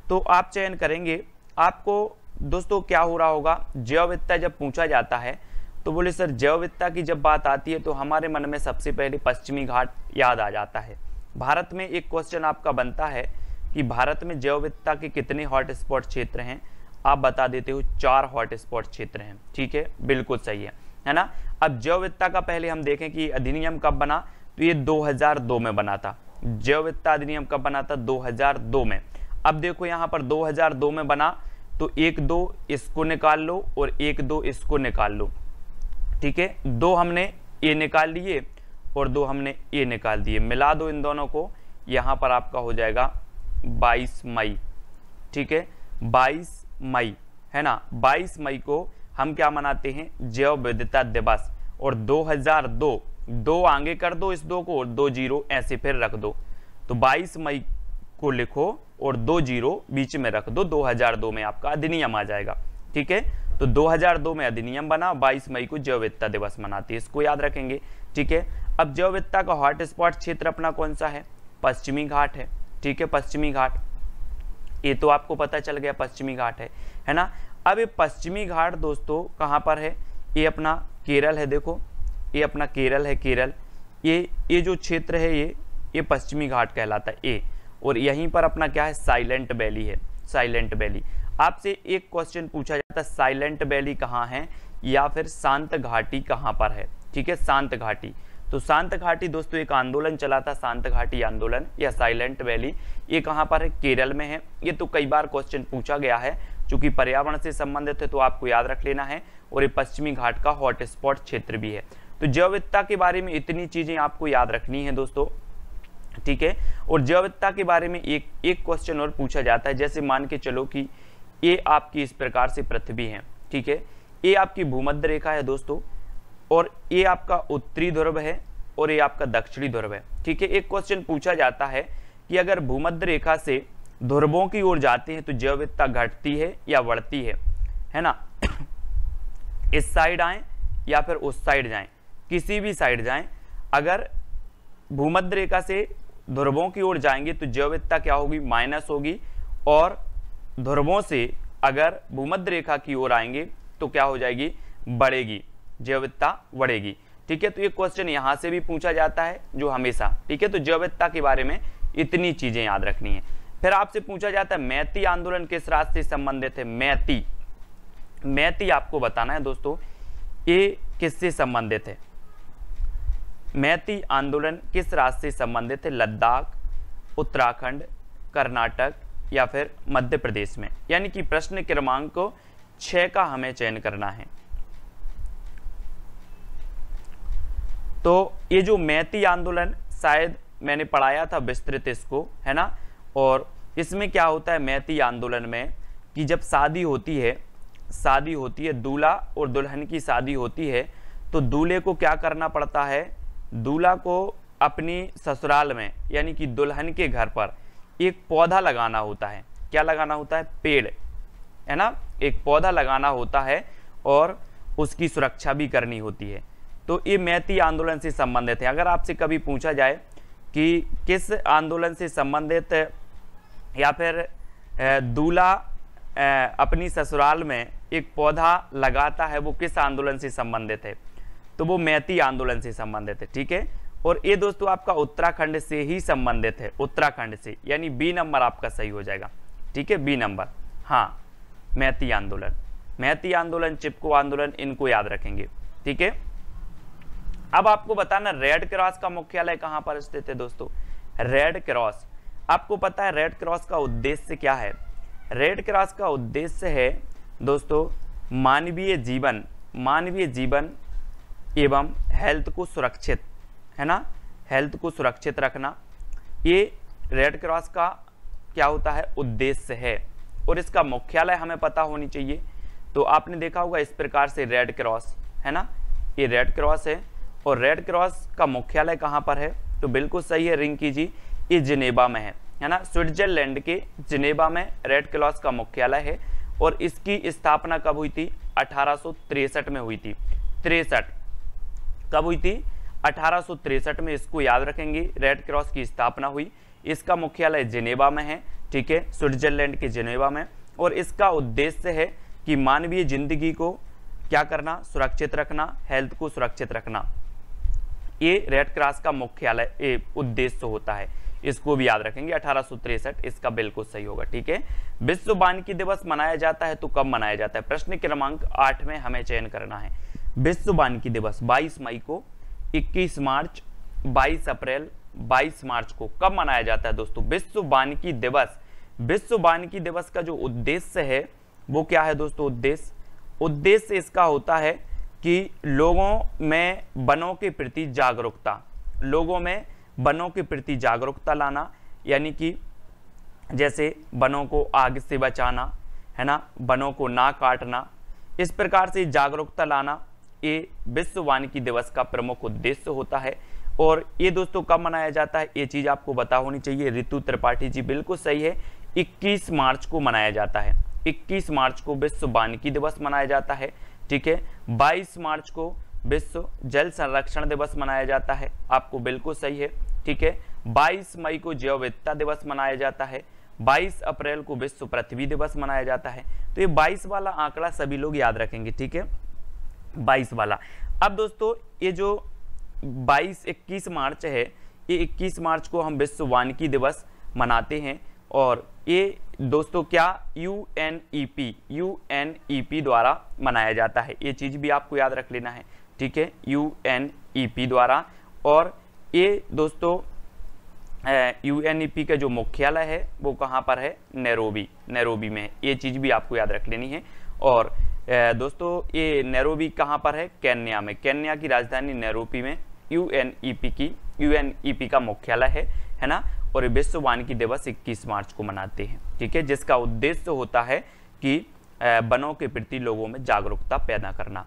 तो आप चयन करेंगे। आपको दोस्तों क्या हो रहा होगा, जैव विविधता जब पूछा जाता है तो बोले सर जैव विविधता की जब बात आती है तो हमारे मन में सबसे पहले पश्चिमी घाट याद आ जाता है। भारत में एक क्वेश्चन आपका बनता है कि भारत में जैव विविधता के कितने हॉटस्पॉट क्षेत्र हैं, आप बता देते हो 4 हॉटस्पॉट क्षेत्र हैं, ठीक है, बिल्कुल सही है ना। अब जैव विविधता का पहले हम देखें कि अधिनियम कब बना, तो ये 2002 में बना था। जैव विविधता अधिनियम कब बना था, 2002 में। अब देखो यहाँ पर 2002 में बना, तो 1-2 इसको निकाल लो और 1-2 इसको निकाल लो, ठीक है, 2 हमने ये निकाल लिए और 2 हमने ये निकाल दिए, मिला दो इन दोनों को, यहाँ पर आपका हो जाएगा 22 मई, ठीक है, 22 मई है ना। 22 मई को हम क्या मनाते हैं, जैव विविधता दिवस। और 2002, 2 आगे कर दो इस 2 को और 2 जीरो ऐसे फिर रख दो, तो 22 मई को लिखो और 2 जीरो बीच में रख दो, 2002 में आपका अधिनियम आ जाएगा, ठीक है। तो 2002 में अधिनियम बना, 22 मई को जैव विविधता दिवस मनाते हैं, इसको याद रखेंगे, ठीक है। अब जैव विविधता का हॉटस्पॉट क्षेत्र अपना कौन सा है, पश्चिमी घाट है, ठीक है, पश्चिमी घाट, ये तो आपको पता चल गया पश्चिमी घाट है ना। अब ये पश्चिमी घाट दोस्तों कहाँ पर है, ये अपना केरल है, देखो ये अपना केरल है, केरल, ये जो क्षेत्र है ये पश्चिमी घाट कहलाता है ये, और यहीं पर अपना क्या है, साइलेंट वैली है, साइलेंट वैली। आपसे एक क्वेश्चन पूछा जाता है साइलेंट वैली कहाँ है या फिर शांत घाटी कहाँ पर है, ठीक है, शांत घाटी। तो शांत घाटी दोस्तों एक आंदोलन चला था, शांत घाटी आंदोलन या साइलेंट वैली, ये कहाँ पर है, केरल में है। ये तो कई बार क्वेश्चन पूछा गया है, चूंकि पर्यावरण से संबंधित है तो आपको याद रख लेना है, और ये पश्चिमी घाट का हॉटस्पॉट क्षेत्र भी है। तो जैव विविधता के बारे में इतनी चीजें आपको याद रखनी है दोस्तों, ठीक है। और जैव विविधता के बारे में एक क्वेश्चन और पूछा जाता है, जैसे मान के चलो कि ये आपकी इस प्रकार से पृथ्वी है, ठीक है, ये आपकी भूमध्य रेखा है दोस्तों, और ये आपका उत्तरी ध्रुव है और ये आपका दक्षिणी ध्रुव है, ठीक है। एक क्वेश्चन पूछा जाता है कि अगर भूमध्य रेखा से ध्रुवों की ओर जाते हैं तो जैव विविधता घटती है या बढ़ती है ना। इस साइड आए या फिर उस साइड जाएं, किसी भी साइड जाएं, अगर भूमध्य रेखा से ध्रुवों की ओर जाएंगे तो जैव विविधता क्या होगी, माइनस होगी, और ध्रुवों से अगर भूमध्य रेखा की ओर आएंगे तो क्या हो जाएगी, बढ़ेगी, जैव विविधता बढ़ेगी, ठीक है। तो ये क्वेश्चन यहां से भी पूछा जाता है जो हमेशा, ठीक है। तो जैव विविधता के बारे में इतनी चीजें याद रखनी है। फिर आपसे पूछा जाता है मैती आंदोलन किस राज्य से संबंधित है, मैती, मैती आपको बताना है दोस्तों ये किससे संबंधित है, मैती आंदोलन किस राज्य से संबंधित है, लद्दाख, उत्तराखंड, कर्नाटक या फिर मध्य प्रदेश में। यानी कि प्रश्न क्रमांक 6 का हमें चयन करना है। तो ये जो मैती आंदोलन शायद मैंने पढ़ाया था विस्तृत इसको, है ना। और इसमें क्या होता है मैती आंदोलन में कि जब शादी होती है, दूल्हा और दुल्हन की शादी होती है, तो दूल्हे को क्या करना पड़ता है, दूल्हा को अपनी ससुराल में यानी कि दुल्हन के घर पर एक पौधा लगाना होता है। क्या लगाना होता है, पेड़, है ना, एक पौधा लगाना होता है और उसकी सुरक्षा भी करनी होती है। तो ये मैती आंदोलन से संबंधित है। अगर आपसे कभी पूछा जाए कि किस आंदोलन से संबंधित या फिर दूल्हा अपनी ससुराल में एक पौधा लगाता है, वो किस आंदोलन से संबंधित है, तो वो मैती आंदोलन से संबंधित है, ठीक है। और ये दोस्तों आपका उत्तराखंड से ही संबंधित है, उत्तराखंड से, यानी बी नंबर आपका सही हो जाएगा, ठीक है, बी नंबर। हाँ, मैती आंदोलन, चिपको आंदोलन, इनको याद रखेंगे, ठीक है। अब आपको बताना रेड क्रॉस का मुख्यालय कहां पर स्थित है दोस्तों, रेड क्रॉस। आपको पता है रेड क्रॉस का उद्देश्य क्या है, रेड क्रॉस का उद्देश्य है दोस्तों मानवीय जीवन एवं हेल्थ को सुरक्षित, है ना, हेल्थ को सुरक्षित रखना। ये रेड क्रॉस का क्या होता है, उद्देश्य है। और इसका मुख्यालय हमें पता होनी चाहिए। तो आपने देखा होगा इस प्रकार से रेड क्रॉस, है ना, ये रेड क्रॉस है, और रेड क्रॉस का मुख्यालय कहाँ पर है, तो बिल्कुल सही है, रिंग कीजिए, ये जिनेवा में है ना, स्विट्जरलैंड के जिनेवा में रेड क्रॉस का मुख्यालय है। और इसकी स्थापना कब हुई थी, 1863 में हुई थी। 63 कब हुई थी, 1863 में। इसको याद रखेंगे, रेड क्रॉस की स्थापना हुई। इसका मुख्यालय जिनेवा में है, ठीक है, स्विट्जरलैंड के जिनेवा में। और इसका उद्देश्य है कि मानवीय जिंदगी को क्या करना, सुरक्षित रखना, हेल्थ को सुरक्षित रखना। ये रेड क्रॉस का मुख्यालय उद्देश्य होता है, इसको भी याद रखेंगे। 1863 इसका बिल्कुल सही होगा, ठीक है। विश्व वानिकी दिवस मनाया जाता है तो कब मनाया जाता है, प्रश्न क्रमांक 8 में हमें चयन करना है। विश्व वानिकी दिवस 22 मई को, 21 मार्च, 22 अप्रैल, 22 मार्च को कब मनाया जाता है दोस्तों, विश्व वानिकी दिवस। विश्व वानिकी दिवस का जो उद्देश्य है वो क्या है दोस्तों, उद्देश्य इसका होता है कि लोगों में वनों के प्रति जागरूकता, लोगों में वनों के प्रति जागरूकता लाना, यानी कि जैसे वनों को आग से बचाना, है ना, वनों को ना काटना, इस प्रकार से जागरूकता लाना, ये विश्व वानिकी दिवस का प्रमुख उद्देश्य होता है। और ये दोस्तों कब मनाया जाता है, ये चीज आपको पता होनी चाहिए। ऋतु त्रिपाठी जी बिल्कुल सही है, 21 मार्च को मनाया जाता है। 21 मार्च को विश्व वानिकी दिवस मनाया जाता है, ठीक है। 22 मार्च को विश्व जल संरक्षण दिवस मनाया जाता है, आपको बिल्कुल सही है, ठीक है। 22 मई को जैव विविधता दिवस मनाया जाता है, 22 अप्रैल को विश्व पृथ्वी दिवस मनाया जाता है। तो ये 22 वाला आंकड़ा सभी लोग याद रखेंगे, ठीक है, 22 वाला। अब दोस्तों ये जो 21 मार्च है, ये 21 मार्च को हम विश्व वानिकी दिवस मनाते हैं, और ये दोस्तों क्या यूएनईपी द्वारा मनाया जाता है, ये चीज भी आपको याद रख लेना है, ठीक है, यूएनईपी द्वारा। और ये दोस्तों यूएनईपी का जो मुख्यालय है वो कहाँ पर है, नैरोबी में, ये चीज भी आपको याद रख लेनी है। और दोस्तों ये नैरोबी कहाँ पर है, केन्या में, केन्या की राजधानी नैरोबी में यूएनईपी का मुख्यालय है ना। और विश्व वानिकी दिवस 21 मार्च को मनाते हैं, ठीक है, जिसका उद्देश्य होता है कि वनों के प्रति लोगों में जागरूकता पैदा करना।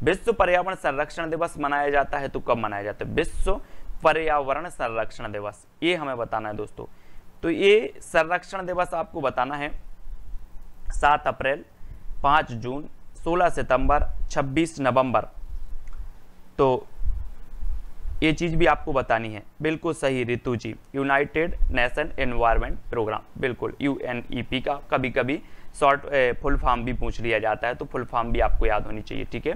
विश्व पर्यावरण संरक्षण दिवस मनाया जाता है, तो कब मनाया जाता है, विश्व पर्यावरण संरक्षण दिवस, ये हमें बताना है दोस्तों। तो ये संरक्षण दिवस आपको बताना है 7 अप्रैल, 5 जून, 16 सितंबर, 26 नवंबर। तो ये चीज भी आपको बतानी है, बिल्कुल सही रितु जी, यूनाइटेड नेशन एनवायरनमेंट प्रोग्राम, बिल्कुल यूएनईपी का कभी कभी शॉर्ट फुल फॉर्म भी पूछ लिया जाता है, तो फुल फॉर्म भी आपको याद होनी चाहिए, ठीक है।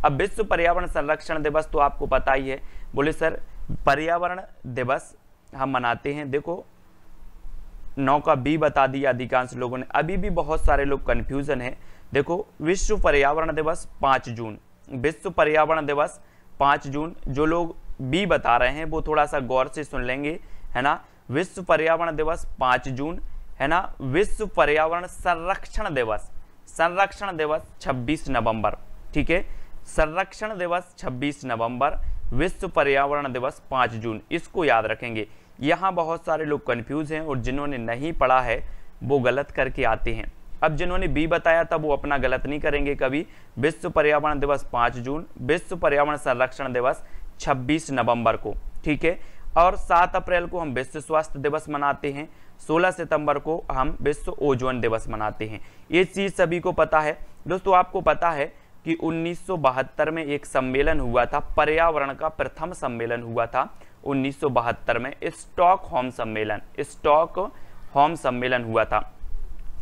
अब विश्व पर्यावरण संरक्षण दिवस तो आपको पता ही है। बोले सर पर्यावरण दिवस हम मनाते हैं, देखो 9 का बी बता दिया अधिकांश लोगों ने, अभी भी बहुत सारे लोग कंफ्यूजन है। देखो विश्व पर्यावरण दिवस 5 जून, विश्व पर्यावरण दिवस 5 जून, जो लोग बी बता रहे हैं वो थोड़ा सा गौर से सुन लेंगे, है ना। विश्व पर्यावरण दिवस 5 जून, है ना। विश्व पर्यावरण संरक्षण दिवस 26 नवंबर, ठीक है, संरक्षण दिवस 26 नवंबर, विश्व पर्यावरण दिवस 5 जून, इसको याद रखेंगे। यहाँ बहुत सारे लोग कंफ्यूज हैं, और जिन्होंने नहीं पढ़ा है वो गलत करके आते हैं। अब जिन्होंने बी बताया तब वो अपना गलत नहीं करेंगे कभी। विश्व पर्यावरण दिवस 5 जून, विश्व पर्यावरण संरक्षण दिवस 26 नवंबर को, ठीक है। और 7 अप्रैल को हम विश्व स्वास्थ्य दिवस मनाते हैं, 16 सितंबर को हम विश्व ओजोन दिवस मनाते हैं। ये चीज सभी को पता है दोस्तों। आपको पता है कि 1972 में एक सम्मेलन हुआ था, पर्यावरण का प्रथम सम्मेलन हुआ था 1972 में, स्टॉकहोम सम्मेलन हुआ था।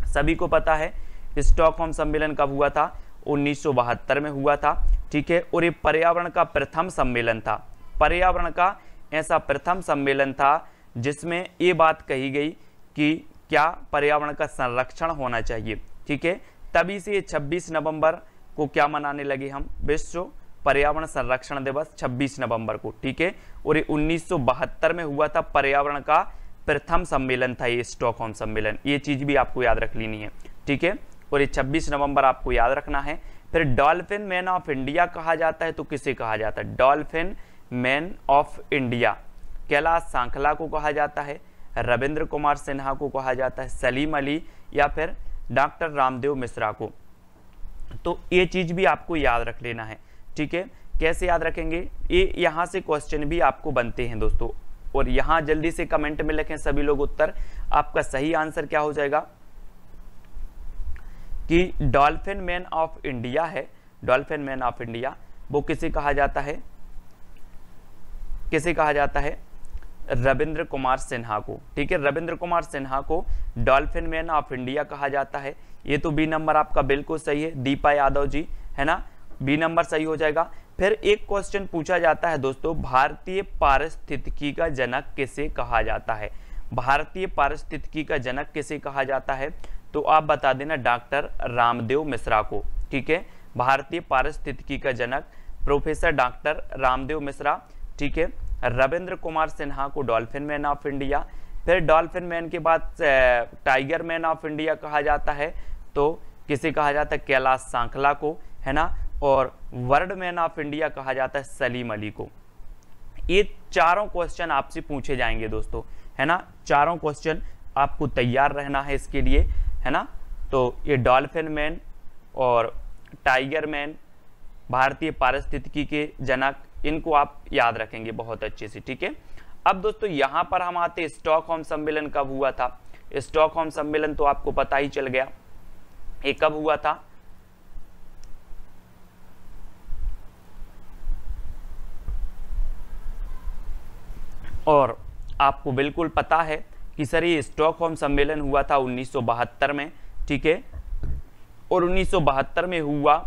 सभी को पता है स्टॉकहोम सम्मेलन कब हुआ था, 1972 में हुआ था, ठीक है। और ये पर्यावरण का प्रथम सम्मेलन था, पर्यावरण का ऐसा प्रथम सम्मेलन था जिसमें ये बात कही गई कि क्या पर्यावरण का संरक्षण होना चाहिए, ठीक है। तभी से ये 26 नवंबर को क्या मनाने लगे हम, विश्व पर्यावरण संरक्षण दिवस 26 नवंबर को, ठीक है। और ये 1972 में हुआ था, पर्यावरण का प्रथम सम्मेलन था ये स्टॉकहोम सम्मेलन, ये चीज भी आपको याद रख लेनी है, ठीक है। और ये 26 नवंबर आपको याद रखना है। फिर डॉल्फिन मैन ऑफ इंडिया कहा जाता है, तो किसे कहा जाता है, dolphin man of India Kailash Sankhla को कहा जाता है, रविंद्र कुमार सिन्हा को कहा जाता है, सलीम अली या फिर डॉक्टर रामदेव मिश्रा को। तो ये चीज भी आपको याद रख लेना है, ठीक है। कैसे याद रखेंगे, ये यहाँ से क्वेश्चन भी आपको बनते हैं दोस्तों। और यहाँ जल्दी से कमेंट में लिखें सभी लोग उत्तर, आपका सही आंसर क्या हो जाएगा कि डॉल्फिन मैन ऑफ इंडिया है, डॉल्फिन मैन ऑफ इंडिया वो किसे कहा जाता है, किसे कहा जाता है, रविंद्र कुमार सिन्हा को, ठीक है। रविंद्र कुमार सिन्हा को डॉल्फिन मैन ऑफ इंडिया कहा जाता है। ये तो बी नंबर आपका बिल्कुल सही है, दीपा यादव जी, है ना, बी नंबर सही हो जाएगा। फिर एक क्वेश्चन पूछा जाता है दोस्तों, भारतीय पारिस्थितिकी का जनक किसे कहा जाता है, भारतीय पारिस्थितिकी का जनक किसे कहा जाता है, तो आप बता देना डॉक्टर रामदेव मिश्रा को, ठीक है। भारतीय पारिस्थितिकी का जनक प्रोफेसर डॉक्टर रामदेव मिश्रा, ठीक है। रविंद्र कुमार सिन्हा को डॉल्फिन मैन ऑफ इंडिया। फिर डॉल्फिन मैन के बाद टाइगर मैन ऑफ इंडिया कहा जाता है, तो किसे कहा जाता है, कैलाश सांखला को, है ना। और वर्ल्ड मैन ऑफ इंडिया कहा जाता है सलीम अली को। ये चारों क्वेश्चन आपसे पूछे जाएंगे दोस्तों, है ना, चारों क्वेश्चन आपको तैयार रहना है इसके लिए, है ना। तो ये डॉल्फिन मैन और टाइगर मैन, भारतीय पारिस्थितिकी के जनक, इनको आप याद रखेंगे बहुत अच्छे से, ठीक है। अब दोस्तों यहां पर हम आते, स्टॉकहोम सम्मेलन कब हुआ था, स्टॉकहोम सम्मेलन तो आपको पता ही चल गया, ये कब हुआ था, और आपको बिल्कुल पता है कि सर ये स्टॉकहोम सम्मेलन हुआ था 1972 में, ठीक है, और 1972 में हुआ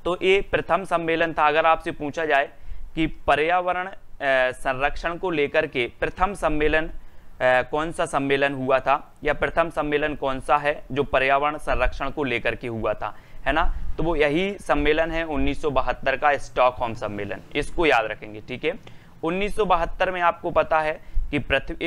तो ये प्रथम सम्मेलन था। अगर आपसे पूछा जाए कि पर्यावरण संरक्षण को लेकर के प्रथम सम्मेलन कौन सा सम्मेलन हुआ था, या प्रथम सम्मेलन कौन सा है जो पर्यावरण संरक्षण को लेकर के हुआ था, है ना, तो वो यही सम्मेलन है 1972 का स्टॉकहोम सम्मेलन, इसको याद रखेंगे, ठीक है। 1972 में आपको पता है कि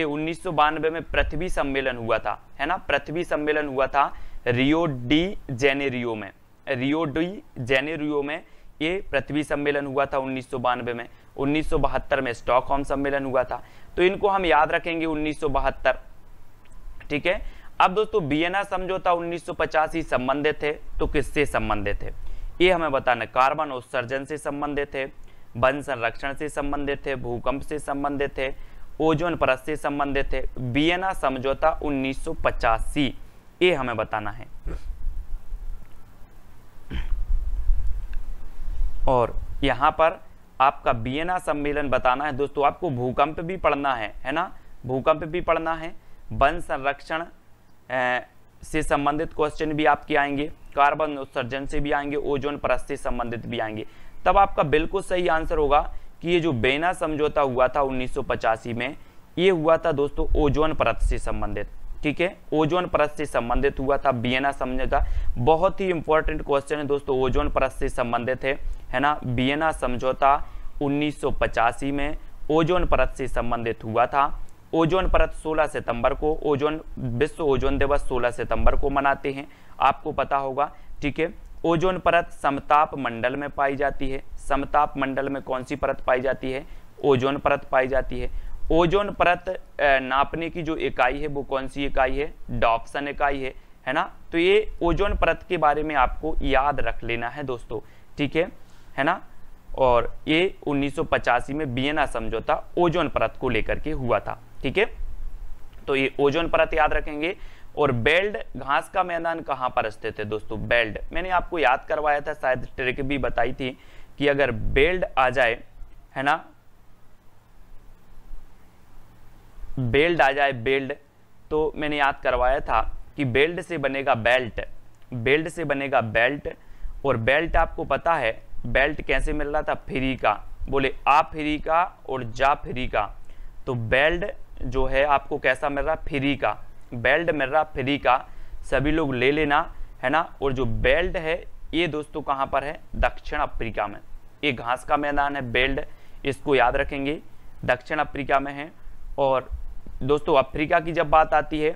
1992 में पृथ्वी सम्मेलन हुआ था, है ना, पृथ्वी सम्मेलन हुआ था रियो डी जेनेरियो में, रियो डी जेनेरियो में ये पृथ्वी सम्मेलन हुआ था 1992 में। 1972 में स्टॉकहोम सम्मेलन हुआ था, तो इनको हम याद रखेंगे 1972, ठीक है। अब दोस्तों वियना समझौता 1985 संबंधित है, तो किससे संबंधित है ये हमें बताना। कार्बन उत्सर्जन से संबंधित है, वन संरक्षण से संबंधित है, भूकंप से संबंधित है, ओजोन परत से संबंधित है। वियना समझौता 1985 ये हमें बताना है। और यहाँ पर आपका वियना सम्मेलन बताना है दोस्तों। आपको भूकंप भी पढ़ना है ना, भूकंप भी पढ़ना है, वन संरक्षण से संबंधित क्वेश्चन भी आपके आएंगे, कार्बन उत्सर्जन से भी आएंगे, ओजोन परत से संबंधित भी आएंगे। तब आपका बिल्कुल सही आंसर होगा कि ये जो वियना समझौता हुआ था 1985 में, ये हुआ था दोस्तों ओजोन परत से संबंधित, ठीक है, ओजोन परत से संबंधित हुआ था वियना समझौता। बहुत ही इंपॉर्टेंट क्वेश्चन है दोस्तों, ओजोन परत से संबंधित है ना। वियना समझौता 1985 में ओजोन परत से संबंधित हुआ था। ओजोन परत 16 सितंबर को, विश्व ओजोन दिवस 16 सितंबर को मनाते हैं, आपको पता होगा, ठीक है। ओजोन परत समताप मंडल में पाई जाती है। समताप मंडल में कौन सी परत पाई जाती है? ओजोन परत पाई जाती है। ओजोन परत नापने की जो इकाई है वो कौन सी इकाई है? डॉप्सन इकाई है ना। तो ये ओजोन परत के बारे में आपको याद रख लेना है दोस्तों, ठीक है ना। और ये 1985 में वियना समझौता ओजोन परत को लेकर के हुआ था, ठीक है। तो ये ओजोन परत याद रखेंगे। और बेल्ट घास का मैदान कहाँ पर स्थित है दोस्तों? बेल्ट मैंने आपको याद करवाया था, शायद ट्रिक भी बताई थी कि अगर बेल्ट आ जाए, है ना, बेल्ट आ जाए, बेल्ट, तो मैंने याद करवाया था कि बेल्ट से बनेगा बेल्ट, बेल्ट से बनेगा बेल्ट। और बेल्ट आपको पता है बेल्ट कैसे मिल रहा था? फ्री का, बोले आ फ्री का और जा फ्री का। तो बेल्ट जो है आपको कैसा मिल रहा? फ्री का, बेल्ट मिल रहा फ्री का, सभी लोग ले लेना, है ना। और जो बेल्ट है ये दोस्तों कहाँ पर है? दक्षिण अफ्रीका में। ये घास का मैदान है बेल्ट, इसको याद रखेंगे, दक्षिण अफ्रीका में है। और दोस्तों अफ्रीका की जब बात आती है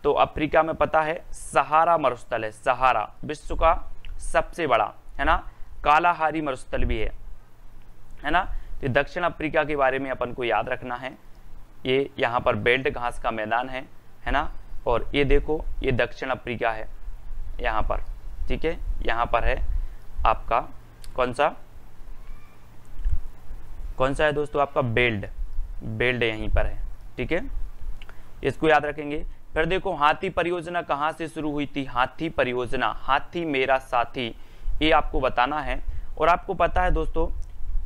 तो अफ्रीका में पता है सहारा मरुस्थल है, सहारा विश्व का सबसे बड़ा, है ना, कालाहारी मरुस्थल भी है ना। तो दक्षिण अफ्रीका के बारे में अपन को याद रखना है। ये यहाँ पर बेल्ट घास का मैदान है ना। और ये देखो ये दक्षिण अफ्रीका है यहाँ पर, ठीक है। यहाँ पर है आपका कौन सा है दोस्तों? आपका बेल्ट, बेल्ट यहीं पर है, ठीक है, इसको याद रखेंगे। फिर देखो हाथी परियोजना कहाँ से शुरू हुई थी? हाथी परियोजना, हाथी मेरा साथी, ये आपको बताना है। और आपको पता है दोस्तों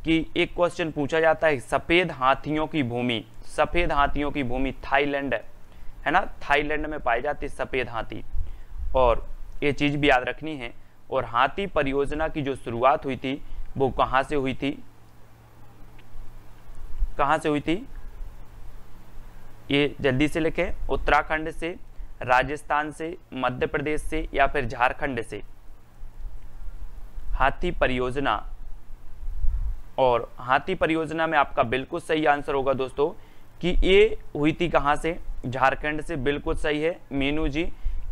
कि एक क्वेश्चन पूछा जाता है, सफेद हाथियों की भूमि, सफेद हाथियों की भूमि थाईलैंड है ना, थाईलैंड में पाए जाते सफेद हाथी। और ये चीज भी याद रखनी है। और हाथी परियोजना की जो शुरुआत हुई थी वो कहाँ से हुई थी? कहाँ से हुई थी? ये जल्दी से लिखें, उत्तराखंड से, राजस्थान से, मध्य प्रदेश से, या फिर झारखंड से। हाथी परियोजना, और हाथी परियोजना में आपका बिल्कुल सही आंसर होगा दोस्तों कि ये हुई थी कहाँ से? झारखंड से, बिल्कुल सही है मीनू जी,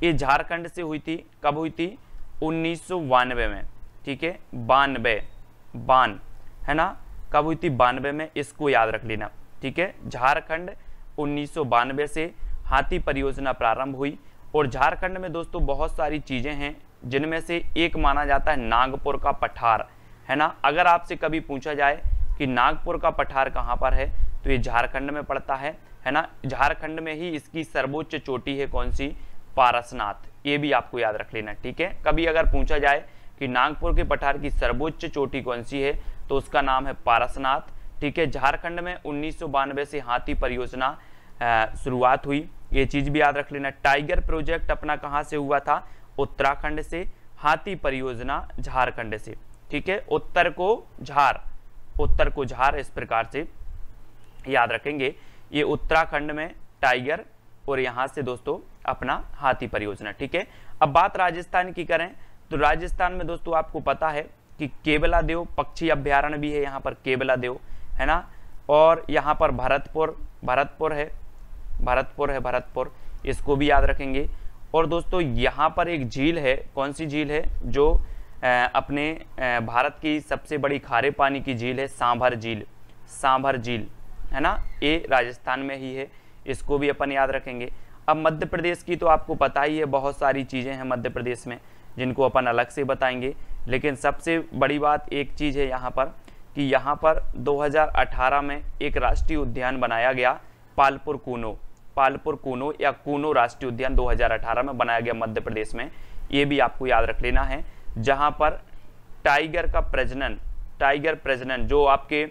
ये झारखंड से हुई थी। कब हुई थी? 1992 में, ठीक है, 92 है ना, कब हुई थी? 92 में, इसको याद रख लेना, ठीक है। झारखंड 1992 से हाथी परियोजना प्रारंभ हुई। और झारखंड में दोस्तों बहुत सारी चीजें हैं, जिनमें से एक माना जाता है नागपुर का पठार, है ना। अगर आपसे कभी पूछा जाए कि नागपुर का पठार कहाँ पर है, तो ये झारखंड में पड़ता है ना। झारखंड में ही इसकी सर्वोच्च चोटी है कौन सी? पारसनाथ, ये भी आपको याद रख लेना, ठीक है। कभी अगर पूछा जाए कि नागपुर के पठार की सर्वोच्च चोटी कौन सी है, तो उसका नाम है पारसनाथ, ठीक है। झारखंड में 1992 से हाथी परियोजना शुरुआत हुई, ये चीज भी याद रख लेना। टाइगर प्रोजेक्ट अपना कहां से हुआ था, उत्तराखंड से, हाथी परियोजना झारखंड से, ठीक है। उत्तर को झार इस प्रकार से याद रखेंगे, ये उत्तराखंड में टाइगर और यहां से दोस्तों अपना हाथी परियोजना, ठीक है। अब बात राजस्थान की करें तो राजस्थान में दोस्तों आपको पता है कि केवलादेव पक्षी अभ्यारण्य भी है, यहाँ पर केवलादेव है ना, और यहाँ पर भरतपुर, इसको भी याद रखेंगे। और दोस्तों यहाँ पर एक झील है, कौन सी झील है, जो अपने भारत की सबसे बड़ी खारे पानी की झील है, सांभर झील है ना, ये राजस्थान में ही है, इसको भी अपन याद रखेंगे। अब मध्य प्रदेश की तो आपको पता ही है, बहुत सारी चीज़ें हैं मध्य प्रदेश में जिनको अपन अलग से बताएंगे, लेकिन सबसे बड़ी बात एक चीज़ है यहाँ पर कि यहाँ पर 2018 में एक राष्ट्रीय उद्यान बनाया गया, पालपुर कूनो या कूनो राष्ट्रीय उद्यान 2018 में बनाया गया मध्य प्रदेश में, ये भी आपको याद रख लेना है, जहाँ पर टाइगर प्रजनन जो आपके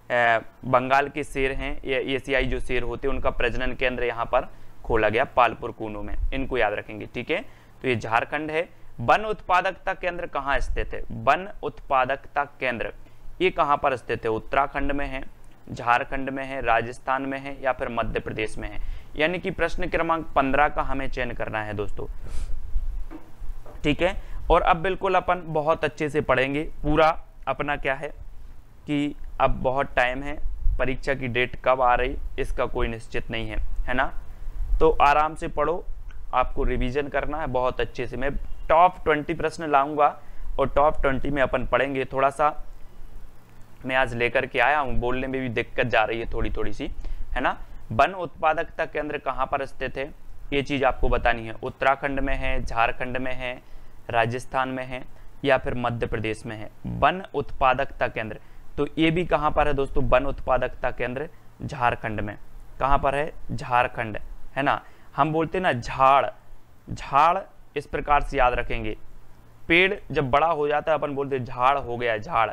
बंगाल के शेर हैं या एशियाई जो शेर होते हैं उनका प्रजनन केंद्र यहाँ पर खोला गया पालपुर कूनो में, इनको याद रखेंगे, ठीक है। तो ये झारखंड है। वन उत्पादकता केंद्र कहाँ स्थित है, वन उत्पादकता केंद्र ये कहाँ पर स्थित है, उत्तराखंड में है, झारखंड में है, राजस्थान में है या फिर मध्य प्रदेश में है। यानी कि प्रश्न क्रमांक 15 का हमें चयन करना है दोस्तों, ठीक है। और अब बिल्कुल अपन बहुत अच्छे से पढ़ेंगे, पूरा अपना क्या है कि अब बहुत टाइम है, परीक्षा की डेट कब आ रही इसका कोई निश्चित नहीं है ना, तो आराम से पढ़ो, आपको रिवीजन करना है बहुत अच्छे से। मैं टॉप 20 प्रश्न लाऊंगा और टॉप 20 में अपन पढ़ेंगे। थोड़ा सा मैं आज लेकर के आया हूँ, बोलने में भी दिक्कत जा रही है थोड़ी सी, है ना। वन उत्पादकता केंद्र कहाँ पर स्थित है, ये चीज आपको बतानी है, उत्तराखंड में है, झारखंड में है, राजस्थान में है या फिर मध्य प्रदेश में है। वन उत्पादकता केंद्र तो ये भी कहाँ पर है दोस्तों, वन उत्पादकता केंद्र झारखंड में, कहाँ पर है, झारखंड है ना। हम बोलते हैं ना झाड़ इस प्रकार से याद रखेंगे, पेड़ जब बड़ा हो जाता है अपन बोलते हैं झाड़ हो गया, झाड़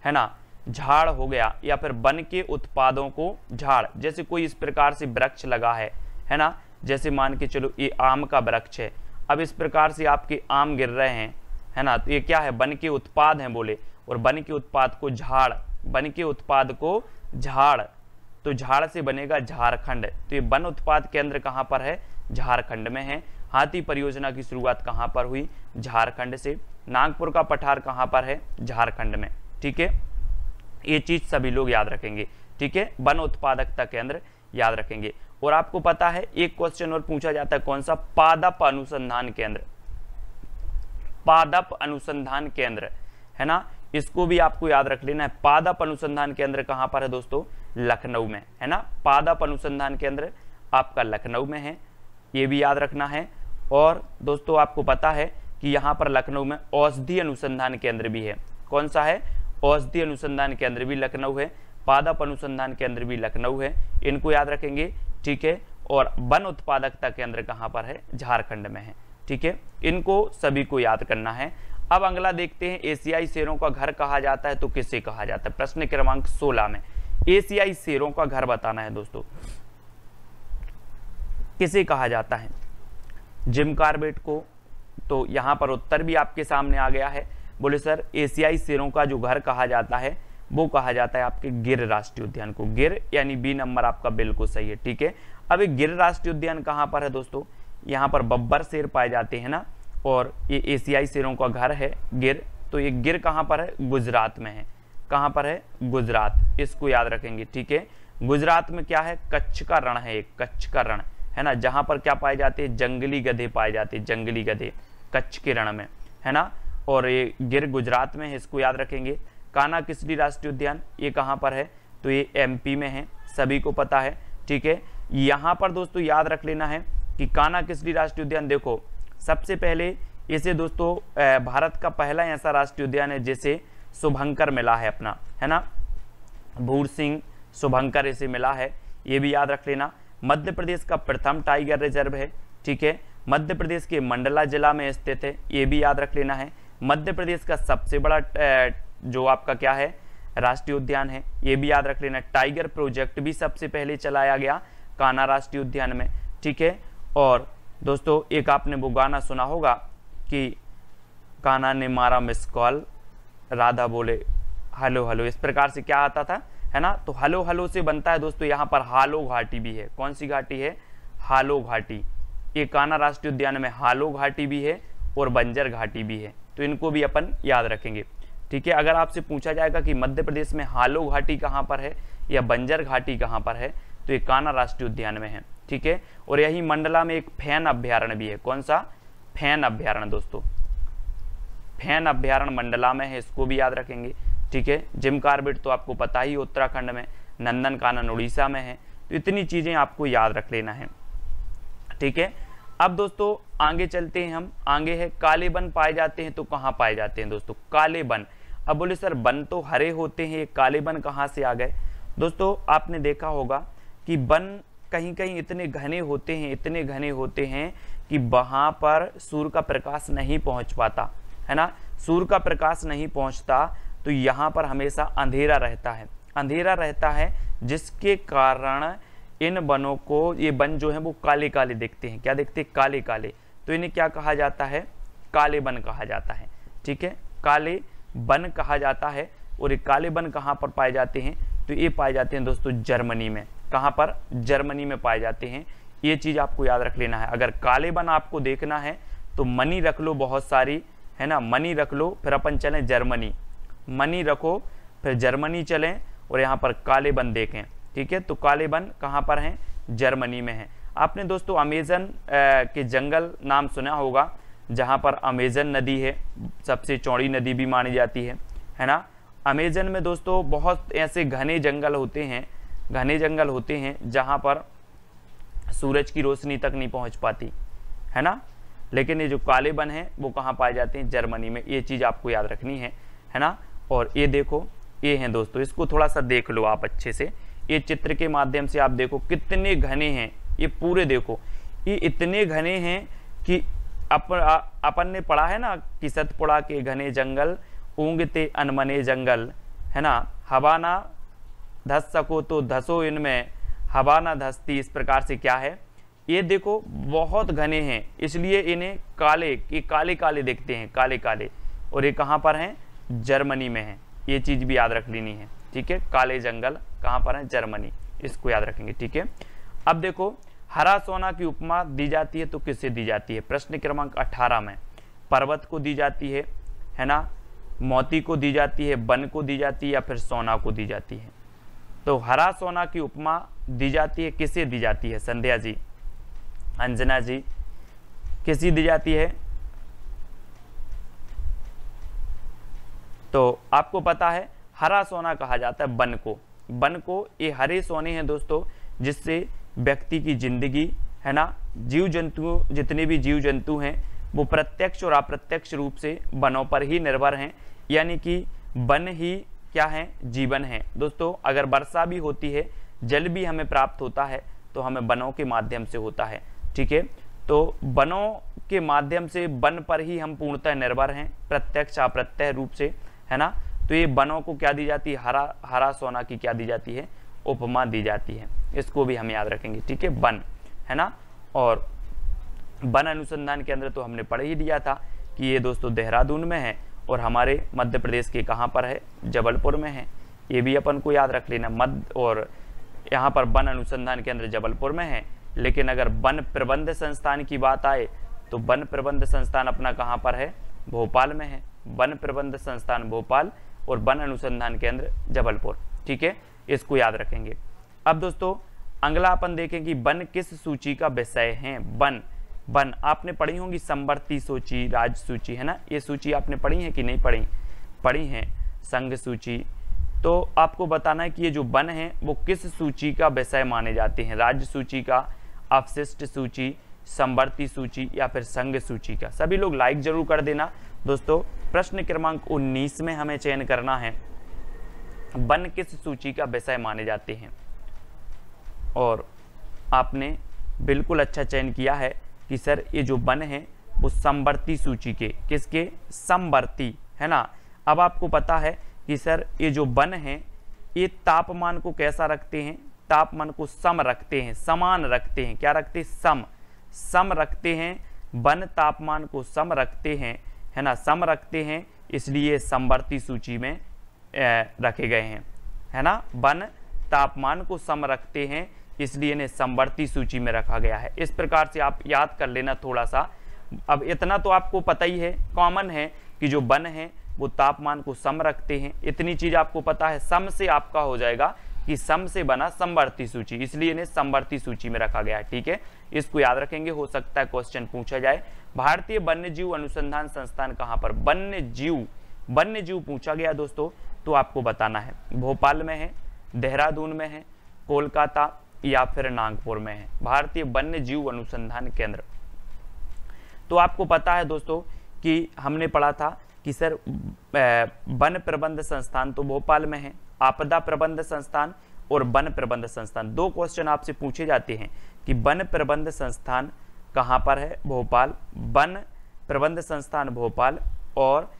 है ना, झाड़ हो गया, या फिर वन के उत्पादों को झाड़, जैसे कोई इस प्रकार से वृक्ष लगा है ना, जैसे मान के चलो ये आम का वृक्ष है, अब इस प्रकार से आपके आम गिर रहे हैं है ना, तो ये क्या है, वन के उत्पाद हैं बोले, और वन के उत्पाद को झाड़, वन के उत्पाद को झाड़, तो झाड़ से बनेगा झारखंड। तो ये वन उत्पाद केंद्र कहाँ पर है, झारखंड में है। हाथी परियोजना की शुरुआत कहाँ पर हुई, झारखंड से। नागपुर का पठार कहाँ पर है, झारखंड में, ठीक है। ये चीज सभी लोग याद रखेंगे, ठीक है, वन उत्पादकता केंद्र याद रखेंगे। और आपको पता है एक क्वेश्चन और पूछा जाता है, कौन सा, पादप अनुसंधान केंद्र, पादप अनुसंधान केंद्र है ना, इसको भी आपको याद रख लेना है। पादप अनुसंधान केंद्र कहाँ पर है दोस्तों, लखनऊ में है ना, पादप अनुसंधान केंद्र आपका लखनऊ में है, ये भी याद रखना है। और दोस्तों आपको पता है कि यहाँ पर लखनऊ में औषधि अनुसंधान केंद्र भी है, कौन सा है, औषधि अनुसंधान केंद्र भी लखनऊ है, पादप अनुसंधान केंद्र भी लखनऊ है, इनको याद रखेंगे, ठीक है। और वन उत्पादकता केंद्र कहाँ पर है, झारखंड में है, ठीक है, इनको सभी को याद करना है। अब अगला देखते हैं, एशियाई शेरों का घर कहा जाता है तो किसे कहा जाता है, प्रश्न क्रमांक 16 में एशियाई शेरों का घर बताना है दोस्तों, किसे कहा जाता है, जिम कॉर्बेट को। तो यहाँ पर उत्तर भी आपके सामने आ गया है, बोले सर एशियाई शेरों का जो घर कहा जाता है वो कहा जाता है आपके गिर राष्ट्रीय उद्यान को, गिर यानी बी नंबर आपका बिल्कुल सही है, ठीक है। अब ये गिर राष्ट्रीय उद्यान कहाँ पर है दोस्तों, यहाँ पर बब्बर शेर पाए जाते हैं ना, और ये एशियाई शेरों का घर है गिर, तो ये गिर कहाँ पर है, गुजरात में है, कहाँ पर है, गुजरात, इसको याद रखेंगे, ठीक है। गुजरात में क्या है, कच्छ का रण है, एक कच्छ का रण है ना, जहां पर क्या पाए जाते हैं, जंगली गधे पाए जाते हैं, जंगली गधे कच्छ के रण में है ना, और ये गिर गुजरात में है, इसको याद रखेंगे। कान्हा-किसली राष्ट्रीय उद्यान ये कहाँ पर है, तो ये एमपी में है, सभी को पता है, ठीक है। यहाँ पर दोस्तों याद रख लेना है कि कान्हा-किसली राष्ट्रीय उद्यान, देखो सबसे पहले इसे दोस्तों भारत का पहला ऐसा राष्ट्रीय उद्यान है जिसे शुभंकर मिला है अपना, है ना, भूर सिंह शुभंकर इसे मिला है, ये भी याद रख लेना। मध्य प्रदेश का प्रथम टाइगर रिजर्व है, ठीक है, मध्य प्रदेश के मंडला जिला में स्थित है, ये भी याद रख लेना है। मध्य प्रदेश का सबसे बड़ा जो आपका क्या है राष्ट्रीय उद्यान है, ये भी याद रख लेना। टाइगर प्रोजेक्ट भी सबसे पहले चलाया गया कान्हा राष्ट्रीय उद्यान में, ठीक है। और दोस्तों एक आपने वो गाना सुना होगा कि कान्हा ने मारा मिस कॉल, राधा बोले हेलो हेलो, इस प्रकार से क्या आता था, है ना। तो हेलो हेलो से बनता है दोस्तों यहाँ पर हालो घाटी भी है। कौन सी घाटी है, हालो घाटी। ये कान्हा राष्ट्रीय उद्यान में हालो घाटी भी है और बंजर घाटी भी है, तो इनको भी अपन याद रखेंगे, ठीक है। अगर आपसे पूछा जाएगा कि मध्य प्रदेश में हालो घाटी कहाँ पर है या बंजर घाटी कहाँ पर है, तो ये कान्हा राष्ट्रीय उद्यान में है, ठीक है। और यही मंडला में एक फैन अभ्यारण्य भी है। कौन सा, फैन अभ्यारण्य दोस्तों, फैन अभ्यारण्य मंडला में है, इसको भी याद रखेंगे, ठीक है। जिम कार्बेट तो आपको पता ही उत्तराखंड में, नंदन कानन उड़ीसा में है, तो इतनी चीजें आपको याद रख लेना है, ठीक है। अब दोस्तों आगे चलते हैं हम, आगे है काले वन पाए जाते हैं तो कहाँ पाए जाते हैं दोस्तों, काले वन। अब बोले सर वन तो हरे होते हैं, ये काले वन कहाँ से आ गए। दोस्तों आपने देखा होगा कि वन कहीं कहीं इतने घने होते हैं, इतने घने होते हैं कि वहां पर सूर्य का प्रकाश नहीं पहुंच पाता, है ना। सूर्य का प्रकाश नहीं पहुंचता तो यहाँ पर हमेशा अंधेरा रहता है, अंधेरा रहता है, जिसके कारण इन वनों को, ये वन जो है वो काले काले दिखते हैं। क्या दिखते हैं, काले काले। तो इन्हें क्या कहा जाता है, काले वन कहा जाता है, ठीक है, काले वन कहा जाता है। और ये काले वन कहाँ पर पाए जाते हैं, तो ये पाए जाते हैं दोस्तों जर्मनी में। कहाँ पर, जर्मनी में पाए जाते हैं। ये चीज आपको याद रख लेना है। अगर काले वन आपको देखना है तो मनी रख लो बहुत सारी, है ना, मनी रख लो, फिर अपन चलें जर्मनी, मनी रखो फिर जर्मनी चलें और यहाँ पर काले वन देखें, ठीक है। तो काले वन कहाँ पर हैं, जर्मनी में है। आपने दोस्तों अमेजन के जंगल नाम सुना होगा, जहाँ पर अमेजन नदी है, सबसे चौड़ी नदी भी मानी जाती है ना। अमेजन में दोस्तों बहुत ऐसे घने जंगल होते हैं, घने जंगल होते हैं जहाँ पर सूरज की रोशनी तक नहीं पहुँच पाती, है ना। लेकिन ये जो काले वन है वो कहाँ पाए जाते हैं, जर्मनी में। ये चीज़ आपको याद रखनी है ना। और ये देखो, ये हैं दोस्तों, इसको थोड़ा सा देख लो आप अच्छे से, ये चित्र के माध्यम से आप देखो कितने घने हैं ये पूरे। देखो ये इतने घने हैं कि अपन ने पढ़ा है ना कि सतपुड़ा के घने जंगल ऊँगते अनमने जंगल, है ना। हवा ना धस सको तो धसो इनमें, हवा ना धसती, इस प्रकार से क्या है, ये देखो बहुत घने हैं, इसलिए इन्हें काले, ये काले काले दिखते हैं, काले काले। और ये कहाँ पर हैं, जर्मनी में है। ये चीज भी याद रख लेनी है, ठीक है। काले जंगल कहाँ पर है, जर्मनी, इसको याद रखेंगे, ठीक है। अब देखो हरा सोना की उपमा दी जाती है तो किससे दी जाती है, प्रश्न क्रमांक 18 में पर्वत को दी जाती है ना, मोती को दी जाती है, वन को दी जाती है, या फिर सोना को दी जाती है। तो हरा सोना की उपमा दी जाती है, किसे दी जाती है, संध्या जी, अंजना जी, किसी दी जाती है। तो आपको पता है हरा सोना कहा जाता है वन को, वन को। ये हरे सोने हैं दोस्तों, जिससे व्यक्ति की जिंदगी, है ना, जीव जंतु, जितने भी जीव जंतु हैं वो प्रत्यक्ष और अप्रत्यक्ष रूप से वनों पर ही निर्भर हैं। यानी कि वन ही क्या है, जीवन है दोस्तों। अगर वर्षा भी होती है, जल भी हमें प्राप्त होता है तो हमें वनों के माध्यम से होता है, ठीक है। तो वनों के माध्यम से, वन पर ही हम पूर्णतः निर्भर हैं, प्रत्यक्ष अप्रत्यक्ष रूप से, है ना। तो ये वनों को क्या दी जाती है, हरा सोना की क्या दी जाती है, उपमा दी जाती है। इसको भी हम याद रखेंगे, ठीक है, वन, है ना। और वन अनुसंधान केंद्र तो हमने पढ़ ही लिया था कि ये दोस्तों देहरादून में है और हमारे मध्य प्रदेश के कहाँ पर है, जबलपुर में है। ये भी अपन को याद रख लेना, मध्य, और यहाँ पर वन अनुसंधान केंद्र जबलपुर में है। लेकिन अगर वन प्रबंध संस्थान की बात आए तो वन प्रबंध संस्थान अपना कहाँ पर है, भोपाल में है। वन प्रबंध संस्थान भोपाल और वन अनुसंधान केंद्र जबलपुर, ठीक है, इसको याद रखेंगे। अब दोस्तों अगला अपन देखें कि वन किस सूची का विषय है। वन, वन आपने पढ़ी होंगी, संवर्ती सूची, राज्य सूची, है ना। ये सूची आपने पढ़ी है कि नहीं पढ़ी, पढ़ी है, संघ सूची। तो आपको बताना है कि ये जो वन है वो किस सूची का विषय माने जाते हैं, राज्य सूची का, अवशिष्ट सूची, संवर्ती सूची, या फिर संघ सूची का। सभी लोग लाइक जरूर कर देना दोस्तों। प्रश्न क्रमांक 19 में हमें चयन करना है वन किस सूची का विषय माने जाते हैं। और आपने बिल्कुल अच्छा चयन किया है कि सर ये जो वन है वो संवर्ती सूची के, किसके, संवर्ती, है ना। अब आपको पता है कि सर ये जो वन है ये तापमान को कैसा रखते हैं, तापमान को सम रखते हैं, समान रखते हैं, क्या रखते हैं, सम रखते हैं, वन तापमान को सम रखते हैं, है ना, सम रखते हैं, इसलिए समवर्ती सूची में रखे गए हैं, है ना, वन तापमान को सम रखते हैं इसलिए इन्हें समवर्ती सूची में रखा गया है। इस प्रकार से आप याद कर लेना थोड़ा सा। अब इतना तो आपको पता ही है, कॉमन है कि जो वन है वो तापमान को सम रखते हैं, इतनी चीज आपको पता है। सम से आपका हो जाएगा कि सम से बना समवर्ती सूची, इसलिए इन्हें समवर्ती सूची में रखा गया है। ठीक है, इसको याद रखेंगे, हो सकता है क्वेश्चन पूछा जाए। भारतीय वन्यजीव अनुसंधान संस्थान कहाँ पर, वन्यजीव पूछा गया दोस्तों तो आपको बताना है भोपाल में है, देहरादून में है, कोलकाता या फिर नागपुर में है। भारतीय वन्यजीव अनुसंधान केंद्र, तो आपको पता है दोस्तों कि हमने पढ़ा था कि सर वन प्रबंध संस्थान तो भोपाल में है, आपदा प्रबंध संस्थान और वन प्रबंध संस्थान, दो क्वेश्चन आपसे पूछे जाते हैं कि वन प्रबंध संस्थान कहाँ पर है, भोपाल, वन प्रबंध संस्थान भोपाल और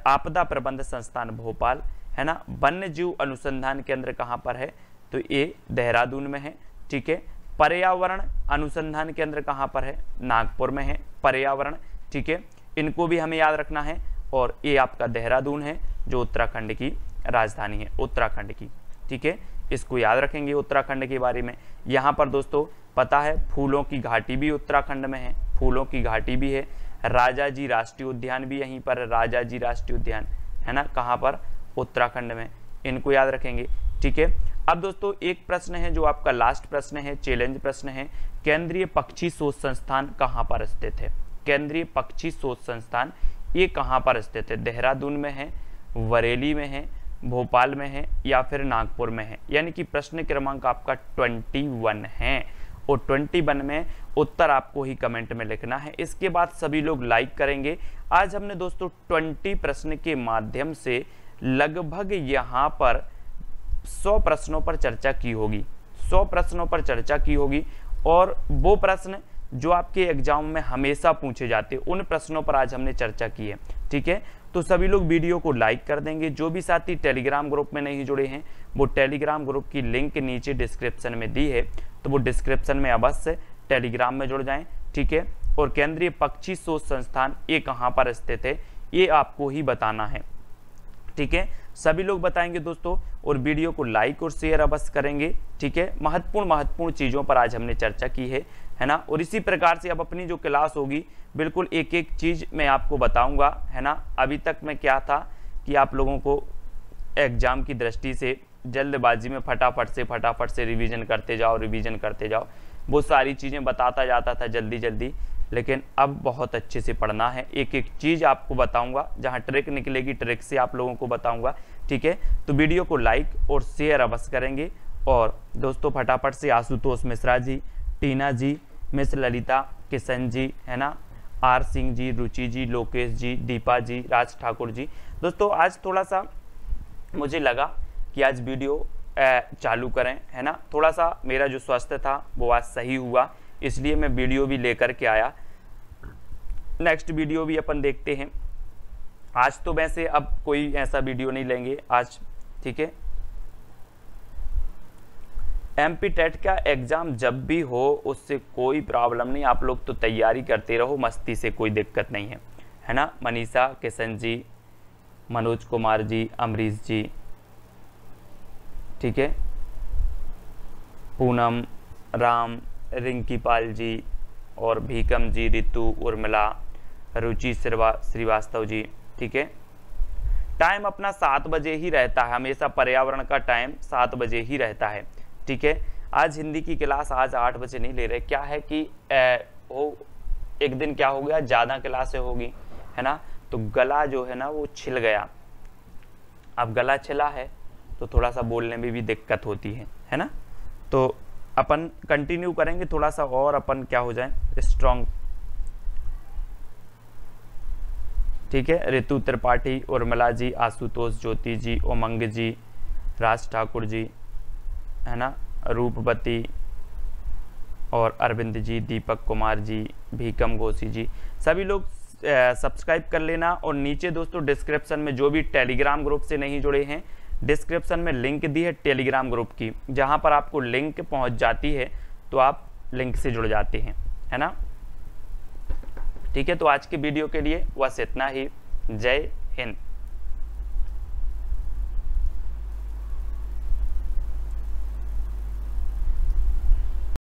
आपदा प्रबंध संस्थान भोपाल, है ना। वन्यजीव अनुसंधान केंद्र कहाँ पर है, तो ये देहरादून में है। ठीक है, पर्यावरण अनुसंधान केंद्र कहाँ पर है, नागपुर में है, पर्यावरण। ठीक है, इनको भी हमें याद रखना है। और ये आपका देहरादून है जो उत्तराखंड की राजधानी है, उत्तराखंड की। ठीक है, इसको याद रखेंगे उत्तराखंड के बारे में। यहाँ पर दोस्तों पता है फूलों की घाटी भी उत्तराखंड में है, फूलों की घाटी भी है। राजा जी राष्ट्रीय उद्यान भी यहीं पर है, राजा जी राष्ट्रीय उद्यान, है ना, कहाँ पर, उत्तराखंड में। इनको याद रखेंगे। ठीक है, अब दोस्तों एक प्रश्न है जो आपका लास्ट प्रश्न है, चैलेंज प्रश्न है, केंद्रीय पक्षी शोध संस्थान कहाँ पर स्थित है, केंद्रीय पक्षी शोध संस्थान ये कहाँ पर स्थित है, देहरादून में है, बरेली में है, भोपाल में है या फिर नागपुर में है। यानी कि प्रश्न क्रमांक आपका 21 है और 21 में उत्तर आपको ही कमेंट में लिखना है। इसके बाद सभी लोग लाइक करेंगे। आज हमने दोस्तों 20 प्रश्न के माध्यम से लगभग यहाँ पर 100 प्रश्नों पर चर्चा की होगी, 100 प्रश्नों पर चर्चा की होगी और वो प्रश्न जो आपके एग्जाम में हमेशा पूछे जाते हैं उन प्रश्नों पर आज हमने चर्चा की है। ठीक है, तो सभी लोग वीडियो को लाइक कर देंगे। जो भी साथी टेलीग्राम ग्रुप में नहीं जुड़े हैं वो टेलीग्राम ग्रुप की लिंक नीचे डिस्क्रिप्शन में दी है, तो वो डिस्क्रिप्शन में अवश्य टेलीग्राम में जुड़ जाएं। ठीक है, और केंद्रीय पक्षी शोध संस्थान ये कहाँ पर स्थित है ये आपको ही बताना है। ठीक है, सभी लोग बताएंगे दोस्तों और वीडियो को लाइक और शेयर अवश्य करेंगे। ठीक है, महत्वपूर्ण चीज़ों पर आज हमने चर्चा की है ना। और इसी प्रकार से अब अपनी जो क्लास होगी बिल्कुल एक एक चीज़ मैं आपको बताऊंगा, है ना। अभी तक मैं क्या था कि आप लोगों को एग्जाम की दृष्टि से जल्दबाजी में फटाफट से रिवीजन करते जाओ, वो सारी चीज़ें बताता जाता था जल्दी, लेकिन अब बहुत अच्छे से पढ़ना है। एक एक चीज़ आपको बताऊंगा, जहां ट्रिक निकलेगी ट्रिक से आप लोगों को बताऊंगा। ठीक है, तो वीडियो को लाइक और शेयर अवश्य करेंगे। और दोस्तों फटाफट से आशुतोष मिश्रा जी, टीना जी, मिस ललिता, किशन जी, है ना, आर सिंह जी, रुचि जी, लोकेश जी, दीपा जी, राज ठाकुर जी। दोस्तों आज थोड़ा सा मुझे लगा कि आज वीडियो चालू करें, है ना। थोड़ा सा मेरा जो स्वास्थ्य था वो आज सही हुआ, इसलिए मैं वीडियो भी लेकर के आया। नेक्स्ट वीडियो भी अपन देखते हैं। आज तो वैसे अब कोई ऐसा वीडियो नहीं लेंगे आज। ठीक है, एमपी टेट का एग्जाम जब भी हो उससे कोई प्रॉब्लम नहीं, आप लोग तो तैयारी करते रहो मस्ती से, कोई दिक्कत नहीं है ना। मनीषा, किशन जी, मनोज कुमार जी, अमरीश जी, ठीक है, पूनम, राम, रिंकी पाल जी और भीकम जी, रितु, उर्मिला, रुचि श्रीवास्तव जी। ठीक है, टाइम अपना 7 बजे ही रहता है, हमेशा पर्यावरण का टाइम 7 बजे ही रहता है। ठीक है, आज हिंदी की क्लास आज 8 बजे नहीं ले रहे, क्या है कि एक दिन क्या हो गया, ज़्यादा क्लासें होगी, है ना, तो गला जो है ना वो छिल गया। अब गला छिला है तो थोड़ा सा बोलने में भी दिक्कत होती है ना। तो अपन कंटिन्यू करेंगे थोड़ा सा और अपन क्या हो जाए स्ट्रॉन्ग। ठीक है, ऋतु त्रिपाठी, उर्मिला जी, आशुतोष, ज्योति जी, उमंग जी, राज ठाकुर जी, है ना, रूपवती और अरविंद जी, दीपक कुमार जी, भीकम घोषी जी, सभी लोग सब्सक्राइब कर लेना। और नीचे दोस्तों डिस्क्रिप्शन में जो भी टेलीग्राम ग्रुप से नहीं जुड़े हैं, डिस्क्रिप्शन में लिंक दी है टेलीग्राम ग्रुप की, जहां पर आपको लिंक पहुंच जाती है तो आप लिंक से जुड़ जाते हैं, है ना। ठीक है, तो आज के वीडियो के लिए बस इतना ही। जय हिंद।